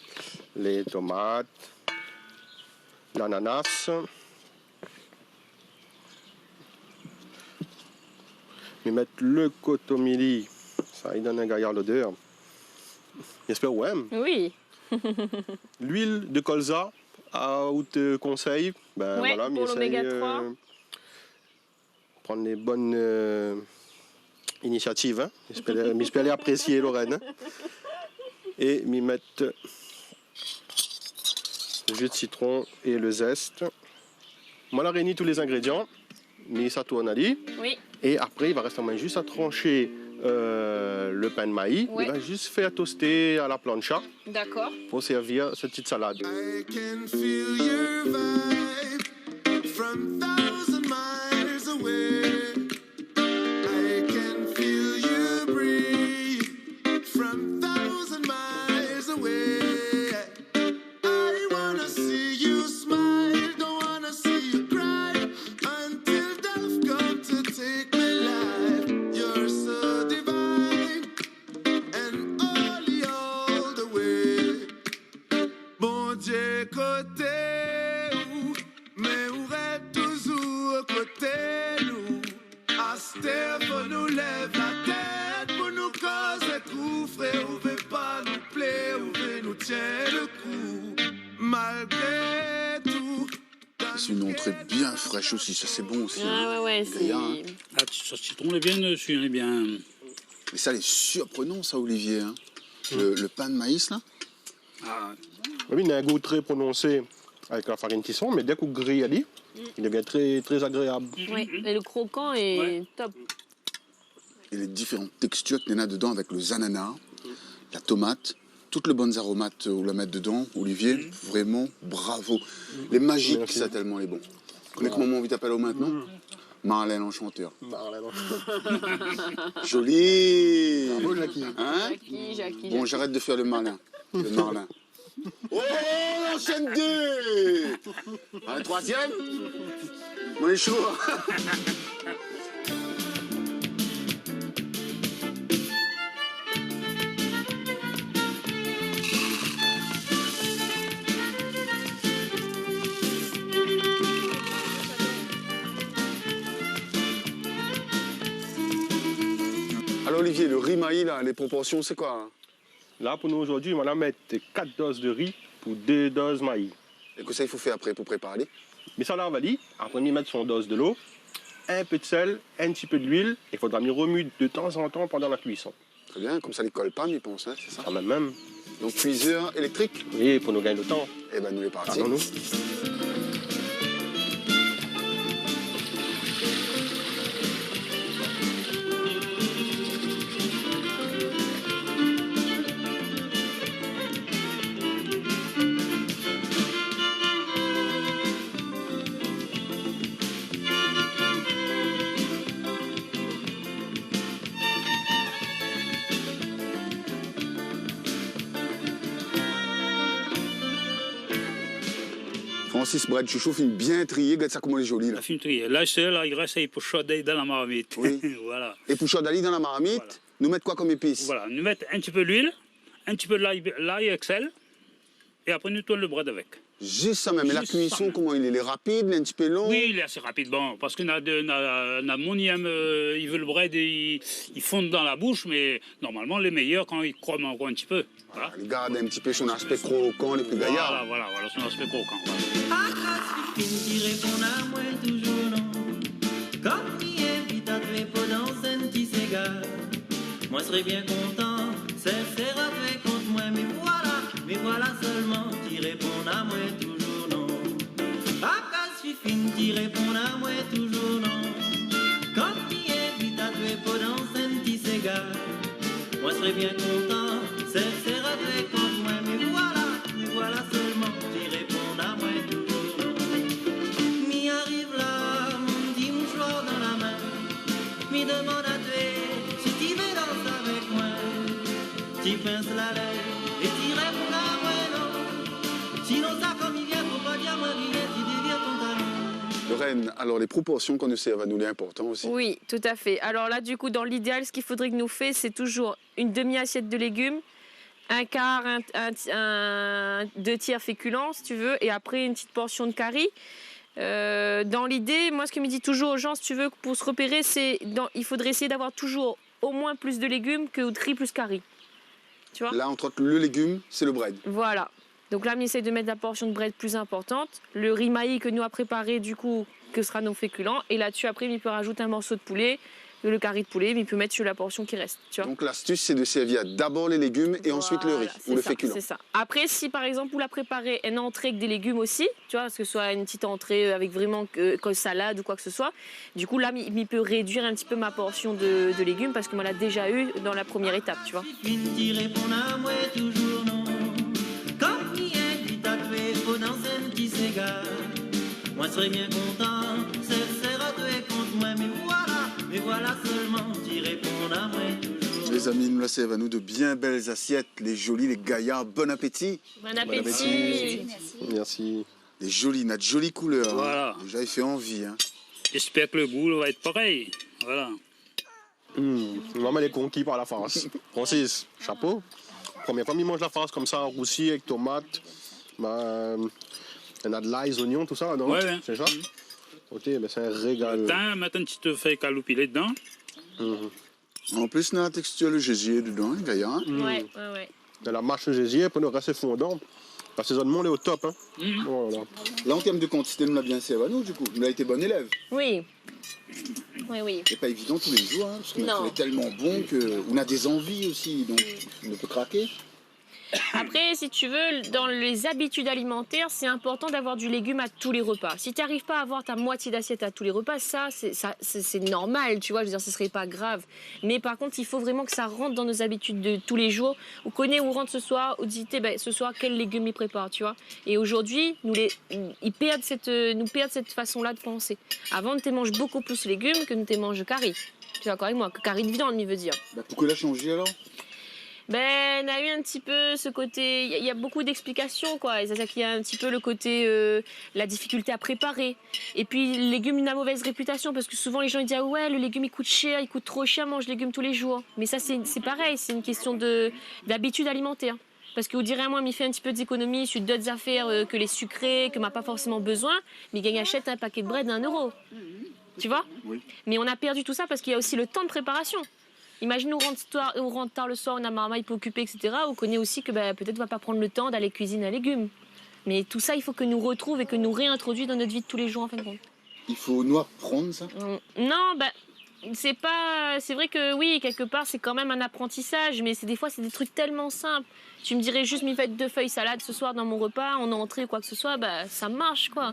les tomates, l'ananas, mais mettre le cotomili, ça il donne un gaillard l'odeur. J'espère ouais. Oui. L'huile de colza, à haute conseil, ben ouais, voilà, pour l'oméga 3. Prendre les bonnes initiatives, hein. J'espère les apprécier, Lorraine. Hein. Et m'y mettre le jus de citron et le zeste. Moi, là, réunis tous les ingrédients, mais ça tourne à lit. Oui. Et après, il va rester en main juste à trancher le pain de maïs. Ouais. Il va juste faire toaster à la plancha. D'accord. Pour servir cette petite salade. I can feel your vibe from 1,000 miles away. I can feel you breathe from 1,000 miles away. I wanna see you smile, don't wanna see you cry until death comes to take my life. You're so divine and holy all the way. Bon Dieu côté où, mais où est toujours côté nous. Asté pour nous lève la tête, pour nous causer coup, frère, ou veut pas nous plaire, ou veut nous tient le coup, malgré tout. C'est une entrée bien fraîche aussi, ça c'est bon aussi. Ah ouais, c'est... Gaillard, hein. Ah, ce citron est bien dessus, il est bien. Mais ça, c'est surprenant ça, Olivier. Hein. Le pain de maïs là. Ah, Oui, il a un goût très prononcé avec la farine tisson, mais dès qu'on grille à lit, il devient très, très agréable. Ouais. Et le croquant est top. Et les différentes textures qu'il y en a dedans avec le ananas, la tomate, toutes les bonnes aromates où la mettre dedans. Olivier, vraiment bravo. Les magiques, Merci. ça tellement les bons. Vous connaissez comment on t'appelle maintenant Marlène l'Enchanteur. Joli. Bravo, Jackie. Hein Jackie. Bon, j'arrête de faire le malin. Le Marlin. Oh, l'enchaîne 2. Un troisième. On est chaud. Alors Olivier, le riz maïs, là, les proportions, c'est quoi hein? Là, pour nous aujourd'hui, on va mettre 4 doses de riz pour 2 doses de maïs. Et que ça, il faut faire après pour préparer. Mais ça, là, on va dire, après, on y mettre son dose de l'eau, un peu de sel, un petit peu d'huile. Il faudra mieux remuer de temps en temps pendant la cuisson. Très bien, comme ça, les colle pas, mais pense, hein, c'est ça. Quand même. Donc cuiseur électrique. Oui, pour nous gagner le temps. Eh ben nous les partis. Pardon, nous. Francis Brad Chouchou, film bien trié, regarde ça comment elle est jolie là. la fine triée. Là, c'est là, il reste pour chaudder dans la marmite. Oui. Voilà. Et pour d'Ali dans la marmite, Voilà. nous mettre quoi comme épices? Voilà, nous mettons un petit peu d'huile, un petit peu de l'ail Excel, et après nous tournons le bread avec. Juste ça même. Et la Juste ça cuisson, même. comment il est? Il est rapide, il est un petit peu long? Oui, il est assez rapide, bon, parce que mon il veut le bread et il fonde dans la bouche, mais normalement, les meilleurs, quand ils croment encore un petit peu. Voilà. Il garde un petit peu son aspect croquant, les plus gaillards. Voilà, son aspect croquant. Voilà. Qui répond à moi toujours non. Quand il invite à te pour danser un petit cigare, moi serais bien content, c'est avec contre moi, mais voilà seulement qui répond à moi toujours non. Pas suffit qui répond à moi toujours non. Quand il invite à te pour serais bien content, c'est raté contre moi, mais voilà seulement, j'y réponds à moi toujours. M'y arrive là, mon petit mouchoir dans la main, m'y demande à toi, si tu veux danser avec moi, tu pinces la lèvre, et tu réponds à moi non, sinon ça comme il vient, faut pas dire moi rien, tu deviens ton talent. Lorraine, alors les proportions qu'on nous sert à nous, les importants aussi. Oui, tout à fait. Alors là, du coup, dans l'idéal, ce qu'il faudrait que nous fassions, c'est toujours une demi-assiette de légumes, un quart, deux tiers féculents, si tu veux, et après une petite portion de curry. Dans l'idée, moi, ce que me dit toujours aux gens, si tu veux, pour se repérer, il faudrait essayer d'avoir toujours au moins plus de légumes que de riz plus curry. Tu vois ? Là, entre autres, le légume, c'est le bread. Voilà. Donc là, on essaie de mettre la portion de bread plus importante. Le riz maïs que nous a préparé, du coup, que sera nos féculents. Et là-dessus, après, il peut rajouter un morceau de poulet, le curry de poulet, mais il peut mettre sur la portion qui reste. Tu vois. Donc l'astuce, c'est de servir d'abord les légumes et ensuite le riz ou le féculent. C'est ça. Après, si par exemple, vous la préparez une entrée avec des légumes aussi, tu vois, que ce soit une petite entrée avec vraiment salade ou quoi que ce soit, du coup, là, il peut réduire un petit peu ma portion de légumes parce que moi, l'a déjà eu dans la première étape, tu vois. Moi serais bien content, c'est raté contre moi, mais voilà seulement, t'y réponds à moi toujours. Les amis, nous la servent à nous de bien belles assiettes, les jolis, les gaillards, bon appétit. Bon appétit. Merci. Les jolies, notre jolie couleur. Voilà. Hein. Déjà, il fait envie. Hein. J'espère que le goût va être pareil. Voilà. Maman, elle est conquis par la farce. Francis, chapeau. Première fois, il mange la farce comme ça, en roussi, avec tomates. Il y en a de l'ail, oignons, tout ça, non? Ouais. C'est ça? Ok, ben c'est un régal. Mettre une petite feuille caloupilée dedans. En plus, on a la texture le gésier dedans, les gaillards. Ouais. De la mâche gésier, pour le reste, c'est fondant. L'assaisonnement, est au top. Hein. Oh là. Là, en termes de quantité, nous l'a bien servi à nous, du coup. Nous l'a été bon élève. Oui. C'est pas évident tous les jours, hein, parce qu'on est tellement bon qu'on a des envies aussi, donc on peut craquer. Après, si tu veux, dans les habitudes alimentaires, c'est important d'avoir du légume à tous les repas. Si tu n'arrives pas à avoir ta moitié d'assiette à tous les repas, c'est normal, tu vois, je veux dire, ce serait pas grave. Mais par contre, il faut vraiment que ça rentre dans nos habitudes de tous les jours. On connaît où on rentre ce soir, on dit, ce soir, quel légume ils préparent, tu vois. Et aujourd'hui, nous perdent cette façon-là de penser. Avant, nous mangeons beaucoup plus de légumes que nous mangeons curry. Tu es d'accord avec moi? Curry de viande, il veut dire. Pourquoi l'a changé alors? On a eu un petit peu ce côté, il y a beaucoup d'explications, quoi. C'est-à-dire qu'il y a un petit peu le côté, la difficulté à préparer. Et puis, le légume, il a mauvaise réputation, parce que souvent, les gens ils disent, ah ouais, le légume, il coûte cher, il coûte trop cher, mange le légume tous les jours. Mais ça, c'est pareil, c'est une question d'habitude alimentaire. Parce que vous direz, moi, il fait un petit peu d'économie sur d'autres affaires que les sucrés, que m'a pas forcément besoin, mais il achète un paquet de bread à 1 €. Tu vois? Oui. Mais on a perdu tout ça parce qu'il y a aussi le temps de préparation. Imagine, on rentre tard le soir, on a maman, il peut occuper, etc. On connaît aussi que peut-être on va pas prendre le temps d'aller cuisiner un légume. Mais tout ça, il faut que nous retrouve et que nous réintroduise dans notre vie de tous les jours, en fin de compte. Il faut nous apprendre ça? Non, c'est vrai que oui, quelque part, c'est quand même un apprentissage, mais des fois, c'est des trucs tellement simples. Tu me dirais juste, m'y faites 2 feuilles salade ce soir dans mon repas, en entrée ou quoi que ce soit, ça marche, quoi.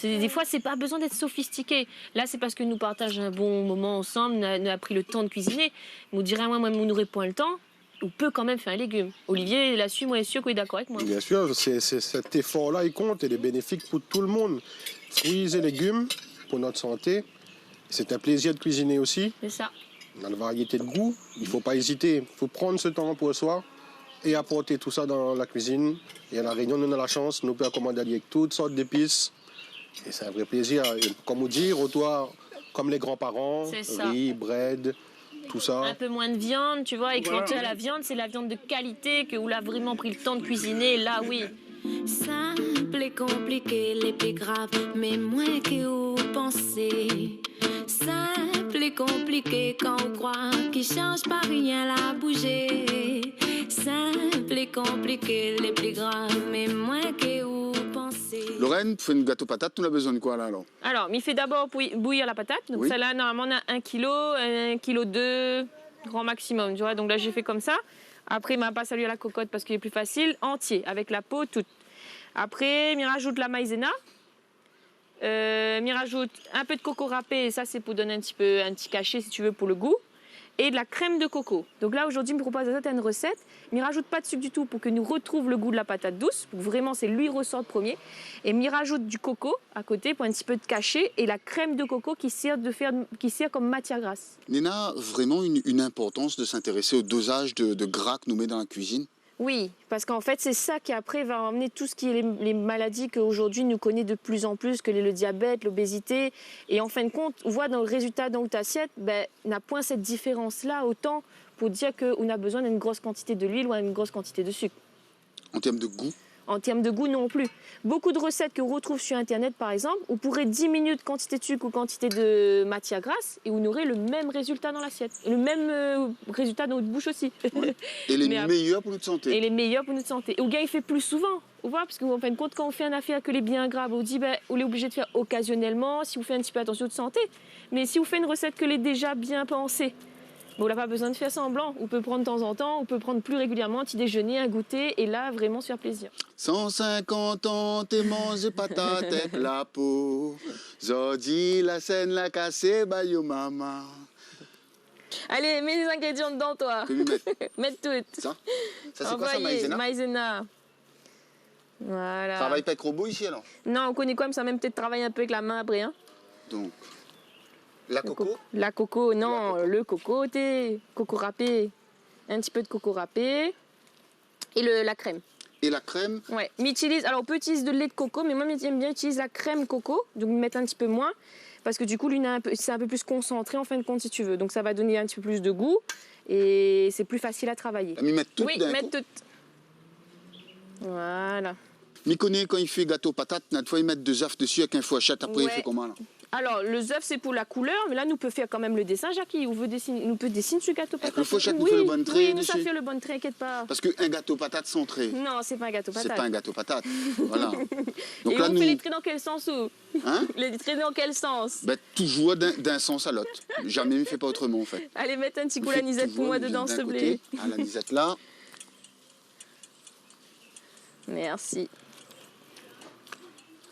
Des fois, c'est pas besoin d'être sophistiqué. Là, c'est parce que nous partageons un bon moment ensemble, on a pris le temps de cuisiner. Vous direz, moi, on n'aurait pas le temps. On peut quand même faire un légume. Olivier, là-dessus, moi, je suis sûr qu'il est d'accord avec moi. Bien sûr, cet effort-là, il compte. Il est bénéfique pour tout le monde. Fruits et légumes, pour notre santé. C'est un plaisir de cuisiner aussi. C'est ça. On a une variété de goûts. Il ne faut pas hésiter. Il faut prendre ce temps pour soi et apporter tout ça dans la cuisine. Et à La Réunion, nous avons la chance. Nous pouvons commander avec toutes sortes d'épices. Et c'est un vrai plaisir. Et comme on dit, retour comme les grands-parents, riz, bread, tout ça. Un peu moins de viande, tu vois. Et quand tu as la viande, c'est la viande de qualité que vous a vraiment pris le temps de cuisiner. Là, oui. Simple et compliqué, les plus graves, mais moins que vous pensez. Simple et compliqué quand on croit qu'il change pas rien là bouger. Simple et compliqué, les plus graves, mais moins que vous pensez. Lorraine, pour faire une gâteau patate, tu as besoin de quoi là alors? Alors, il fait d'abord bouillir la patate. Donc celle-là, normalement, on a 1 kg, 1,2 kg, grand maximum, tu vois. Donc là, j'ai fait comme ça. Après, il m'a pas salué à la cocotte parce qu'il est plus facile, entier, avec la peau toute. Après, il rajoute la maïzena. Il rajoute un peu de coco râpé, et ça, c'est pour donner un petit cachet, si tu veux, pour le goût. et de la crème de coco. Donc là, aujourd'hui, il me propose une recette, mais il ne rajoute pas de sucre du tout pour que nous retrouve le goût de la patate douce. Pour vraiment, c'est lui ressort premier. Et il rajoute du coco à côté pour un petit peu de cachet et la crème de coco qui sert comme matière grasse. Nina, vraiment une importance de s'intéresser au dosage de gras que nous met dans la cuisine? Oui, parce qu'en fait, c'est ça qui après va emmener tout ce qui est les maladies qu'aujourd'hui nous connaît de plus en plus, que le diabète, l'obésité. Et en fin de compte, on voit dans le résultat dans notre assiette, n'a point cette différence-là autant pour dire qu'on a besoin d'une grosse quantité de l'huile ou d'une grosse quantité de sucre. En termes de goût? En termes de goût, non plus. Beaucoup de recettes qu'on retrouve sur Internet, par exemple, on pourrait diminuer de quantité de sucre ou quantité de matière grasse et on aurait le même résultat dans l'assiette. Et le même résultat dans notre bouche aussi. Ouais. Et les meilleurs pour notre santé. Et les meilleurs pour notre santé. Et au gars, il fait plus souvent. Vous voyez, parce qu'en fin de compte, quand on fait une affaire que les bien grave, on dit on est obligé de faire occasionnellement, si vous faites un petit peu attention de santé. Mais si vous faites une recette que les déjà bien pensée, on n'a pas besoin de faire semblant. On peut prendre de temps en temps, on peut prendre plus régulièrement un petit déjeuner, un goûter, et là, vraiment se faire plaisir. 150 ans, t'es mangé patate avec la peau. Zodi, la scène, la cassée, bah yo maman. Allez, mets les ingrédients dedans, toi. Que lui mettre? Mettre tout. Ça c'est quoi ça, maïzena? Maïzena. Voilà. Ça travaille pas avec robot ici alors? Non, on connaît quoi, mais ça même peut-être travailler un peu avec la main après. Hein. Donc, la coco? La coco, non, le cocoté, coco râpé, un petit peu de coco râpé et la crème. Et la crème? Ouais, alors on peut utiliser de lait de coco, mais moi j'aime bien utiliser la crème coco, donc mettre un petit peu moins, parce que du coup c'est un peu plus concentré en fin de compte si tu veux, donc ça va donner un petit peu plus de goût et c'est plus facile à travailler. Mais mettre tout? Oui, mettre tout. Voilà. Je connais quand il fait gâteau patate, notre fois il met deux œufs dessus avec un fourchette, après il fait comment là? Alors, le œuf, c'est pour la couleur, mais là, nous peut faire quand même le dessin, Jackie. Nous peut dessiner sur le gâteau patate. Le fourchette nous fait le bon trait. Oui, nous, ça fait le bon trait, inquiète pas. Parce qu'un gâteau patate sans trait. Non, c'est pas un gâteau patate. C'est pas un gâteau patate. Voilà. Donc et là, on fait les traits dans quel sens ou hein? Les traits dans quel sens? Toujours d'un sens à l'autre. Jamais il ne fait pas autrement, en fait. Allez, mettre un petit coup l'anisette pour moi dedans, s'il te plaît. Ah, l'anisette là. Merci.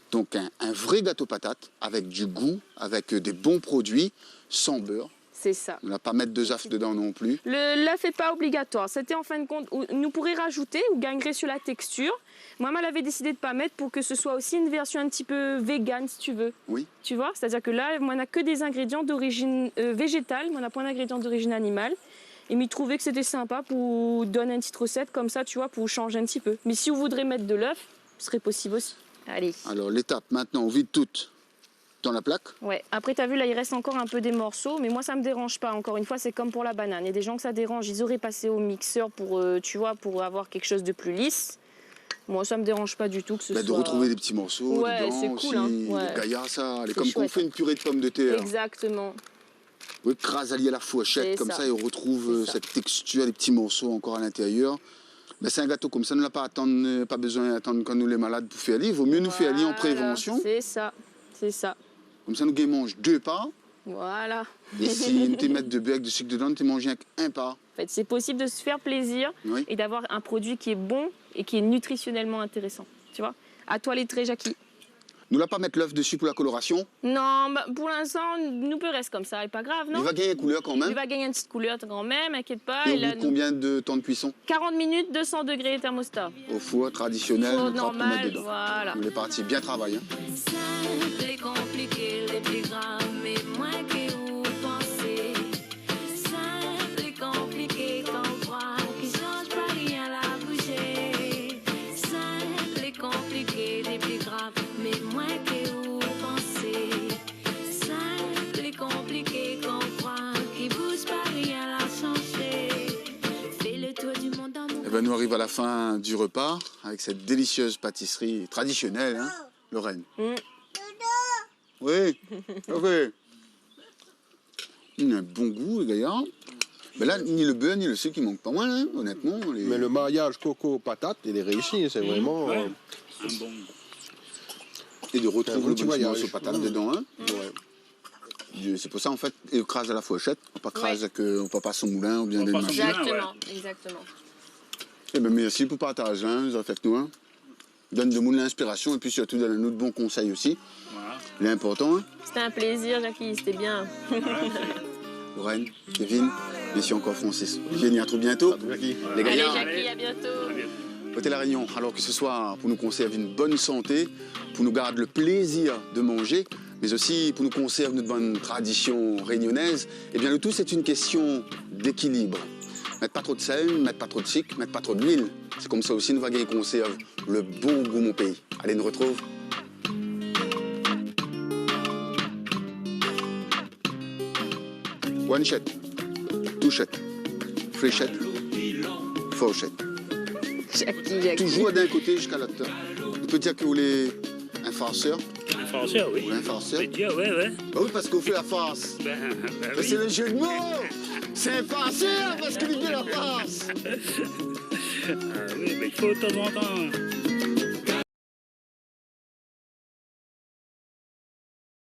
Donc un vrai gâteau patate avec du goût, avec des bons produits, sans beurre. C'est ça. On ne va pas mettre deux œufs dedans non plus. L'œuf n'est pas obligatoire. C'était en fin de compte, nous pourrions rajouter ou gagnerait sur la texture. Moi, elle avait décidé de ne pas mettre pour que ce soit aussi une version un petit peu végane, si tu veux. Oui. Tu vois? C'est-à-dire que là, on n'a que des ingrédients d'origine végétale, on n'a pas d'ingrédients d'origine animale. Et m'y trouvait que c'était sympa pour donner une petite recette comme ça, tu vois, pour changer un petit peu. Mais si vous voudrez mettre de l'œuf, ce serait possible aussi. Allez. Alors l'étape maintenant, on vide tout dans la plaque. Ouais. Après, tu as vu, là, il reste encore un peu des morceaux, mais moi, ça me dérange pas. Encore une fois, c'est comme pour la banane. Il y a des gens que ça dérange. Ils auraient passé au mixeur pour, tu vois, pour avoir quelque chose de plus lisse. Moi, ça me dérange pas du tout que ce soit... De retrouver des petits morceaux dedans c'est aussi. cool, hein. Ouais. Le gaillard, ça. C'est comme quand on fait une purée de pommes de terre. Exactement. Oui, crasalier à la fourchette, comme ça, et on retrouve cette texture, les petits morceaux encore à l'intérieur. Mais c'est un gâteau comme ça, on n'a pas besoin d'attendre quand nous les malades pour faire lire. Il vaut mieux nous faire lire en prévention. C'est ça, c'est ça. Comme ça, nous mangons 2 parts. Voilà. Et si nous te mettons de beurre avec du sucre dedans, nous te manges avec 1 part. En fait, c'est possible de se faire plaisir et d'avoir un produit qui est bon et qui est nutritionnellement intéressant. Tu vois? À toi les traits, Jackie. Nous ne pas mettre l'œuf dessus pour la coloration? Non, pour l'instant, nous peut rester comme ça, c'est pas grave, non? Il va gagner une couleur quand même? Il va gagner une petite couleur quand même, inquiète pas. Et au bout de combien de temps de cuisson? 40 minutes, 200 degrés thermostat. Au four traditionnel, four on normal, mettre dedans. Voilà. On est parti, bien travaillé. Simple et compliqué, les plus graves, mais moins que vous pensez. Simple et compliqué, qu'on croit, qui change pas rien à la bouger. Simple et compliqué, les plus graves, mais moins que vous pensez. Simple et compliqué, qu'on croit, qui bouge pas rien à la changer. Fais le tour du monde en Eh ben, nous arrivons à la fin du repas avec cette délicieuse pâtisserie traditionnelle, hein, Lorraine. Oui, ok. Il a un bon goût, les gars. Mais là, ni le beurre, ni le sucre, qui manquent pas mal, hein, honnêtement. Mais le mariage coco-patate, il est réussi, c'est vraiment... Un bon... Et de retrouver le petit voyage. morceau de patate dedans, hein. C'est pour ça, en fait, il crase à la fourchette. On ne pas crase on peut pas son moulin ou bien des machines. Exactement, exactement. Eh ben, merci pour le partage, hein, les avec nous. Hein. Donne de moulin l'inspiration et puis surtout donne-nous de bons conseils aussi. Voilà. L'important. Hein. C'était un plaisir, Jackie, c'était bien. Lorraine, Kevin, Merci encore Francis. Olivier, à très bientôt. Les Allez, gars, Jackie, à bientôt. Hôtel La Réunion, alors que ce soit pour nous conserver une bonne santé, pour nous garder le plaisir de manger, mais aussi pour nous conserver notre bonne tradition réunionnaise, eh bien le tout c'est une question d'équilibre. Mettre pas trop de sel, mettre pas trop de sucre, mettre pas trop d'huile. C'est comme ça aussi nous va gagner conserve le bon goût mon pays. Allez, nous retrouve. One shot, two shot, three shot, four shot. Jackie. Toujours d'un côté jusqu'à l'autre. On peut dire que vous voulez un farceur. Un farceur, oui. Ou un farceur. Je peux dire, ouais. Bah oui, parce qu'on fait la farce. Ben Mais oui. c'est le jeu de mots. C'est un farceur parce qu'il fait la farce. Oui, mais il faut de temps en temps